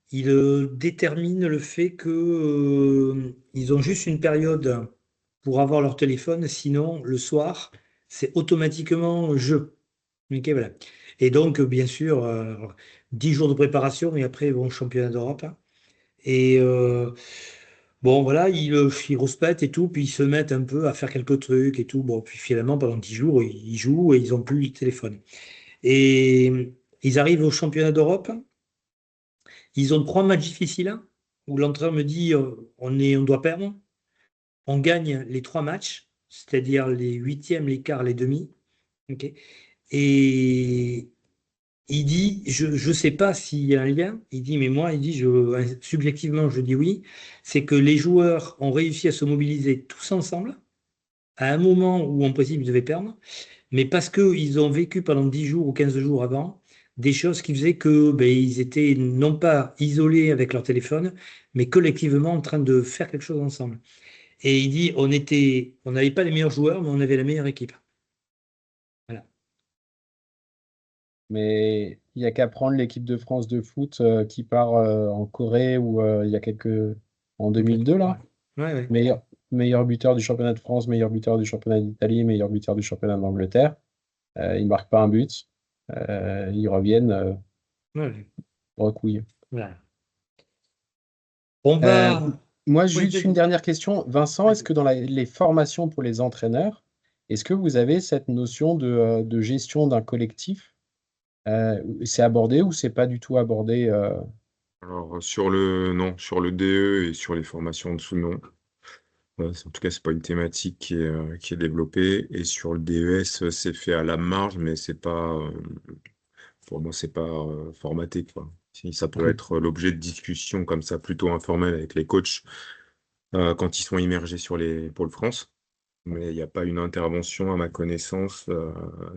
il détermine le fait que ils ont juste une période pour avoir leur téléphone, sinon le soir, c'est automatiquement jeu. Ok, voilà. Et donc, bien sûr, 10 jours de préparation et après, bon, championnat d'Europe, hein. Et bon, voilà, ils respectent et tout, puis ils se mettent un peu à faire quelques trucs et tout. Bon, puis finalement, pendant 10 jours, ils jouent et ils n'ont plus le téléphone. Et ils arrivent au championnat d'Europe. Ils ont 3 matchs difficiles hein, où l'entraîneur me dit on doit perdre. On gagne les 3 matchs. c'est-à-dire les huitièmes, les quarts, les demi. Ok. Et il dit, je ne sais pas s'il y a un lien, il dit, mais moi, il dit, subjectivement, je dis oui, c'est que les joueurs ont réussi à se mobiliser tous ensemble à un moment où, en principe, ils devaient perdre, mais parce qu'ils ont vécu pendant 10 jours ou 15 jours avant des choses qui faisaient que ben, ils étaient non pas isolés avec leur téléphone, mais collectivement en train de faire quelque chose ensemble. Et il dit, on n'avait pas les meilleurs joueurs, mais on avait la meilleure équipe. Voilà. Mais il n'y a qu'à prendre l'équipe de France de foot qui part en Corée ou il y a en 2002 là. Ouais, ouais. Meilleur buteur du championnat de France, meilleur buteur du championnat d'Italie, meilleur buteur du championnat d'Angleterre. Ils ne marquent pas un but. Ils reviennent Ouais, recouilles. voilà. On Euh, va. Moi, Oui, juste une vas-y. dernière question. Vincent, est-ce Vas-y. que dans les formations pour les entraîneurs, est-ce que vous avez cette notion de gestion d'un collectif? C'est abordé ou c'est pas du tout abordé Alors, non, sur le DE et sur les formations en dessous, non. En tout cas, c'est pas une thématique qui est développée. Et sur le DES, c'est fait à la marge, mais c'est pas, pour moi, c'est pas formaté, quoi. Ça peut Ok. être l'objet de discussions comme ça, plutôt informelles avec les coachs quand ils sont immergés sur les pôles France. Mais il n'y a pas une intervention, à ma connaissance,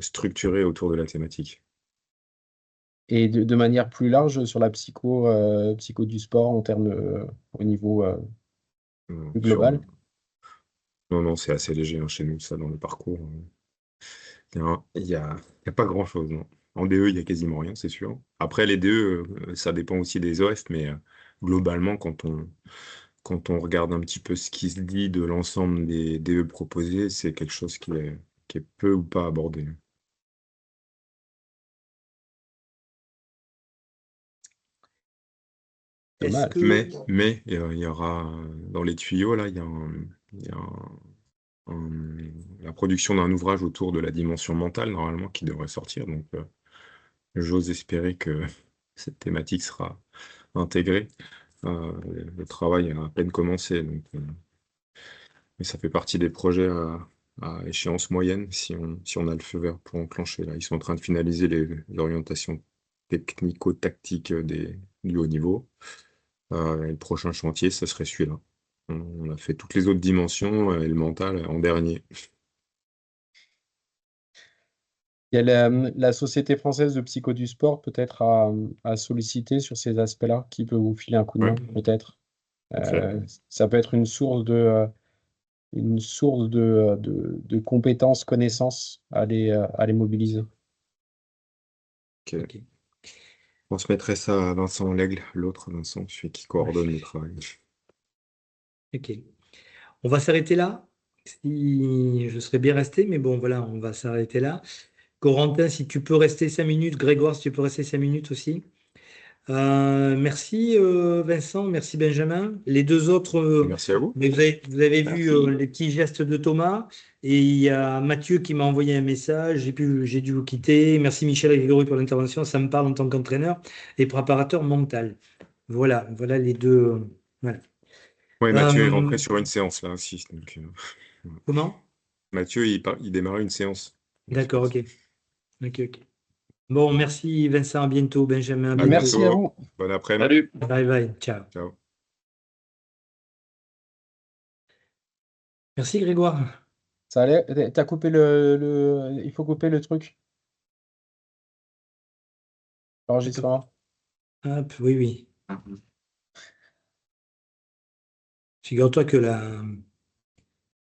structurée autour de la thématique. Et de manière plus large sur la psycho du sport en termes au niveau Non, plus global? non, non, c'est assez léger hein, chez nous, ça, dans le parcours. Il y a pas grand-chose, non. En DE, il y a quasiment rien, c'est sûr. Après, les DE, ça dépend aussi des OF, mais globalement, quand on regarde un petit peu ce qui se dit de l'ensemble des DE proposés, c'est quelque chose qui est peu ou pas abordé. Est-ce Dommage. que. Mais il y aura dans les tuyaux, là, il y a la production d'un ouvrage autour de la dimension mentale, normalement, qui devrait sortir. Donc, j'ose espérer que cette thématique sera intégrée. Le travail a à peine commencé, donc, mais ça fait partie des projets à échéance moyenne si on a le feu vert pour enclencher. Là, ils sont en train de finaliser les orientations technico-tactiques du haut niveau. Et le prochain chantier, ça serait celui-là. On a fait toutes les autres dimensions et le mental en dernier. Il y a la Société française de psycho du sport peut-être à solliciter sur ces aspects-là, qui peut vous filer un coup de Ouais, main, peut-être. ok. Ça peut être une source de compétences, connaissances à les mobiliser. Ok. Ok. On se mettrait ça à Vincent Lègle, l'autre Vincent, celui qui coordonne le travail. Ok. On va s'arrêter là. Si je serais bien resté, mais bon, voilà, on va s'arrêter là. Corentin, si tu peux rester 5 minutes. Grégoire, si tu peux rester 5 minutes aussi. Merci Vincent, merci Benjamin. Les deux autres, Merci à vous. mais vous avez vu Merci. les petits gestes de Thomas. Et il y a Mathieu qui m'a envoyé un message. J'ai dû vous quitter. Merci Michel et Grégory pour l'intervention. Ça me parle en tant qu'entraîneur et préparateur mental. Voilà, voilà les deux. Voilà. Ouais, Mathieu est Euh, rentré sur une séance là aussi. Donc, comment? Mathieu, il démarrait une séance. Donc, c'est D'accord, pour ça. ok. Ok, ok. Bon, merci Vincent, à bientôt. Benjamin, à À bientôt. Merci à bientôt. vous. Bon après-midi. Salut. Bye bye, ciao. Ciao. Merci Grégoire. Ça allait? T'as coupé il faut couper le truc, l'enregistrement. Hop, oui, oui. Figure-toi que la,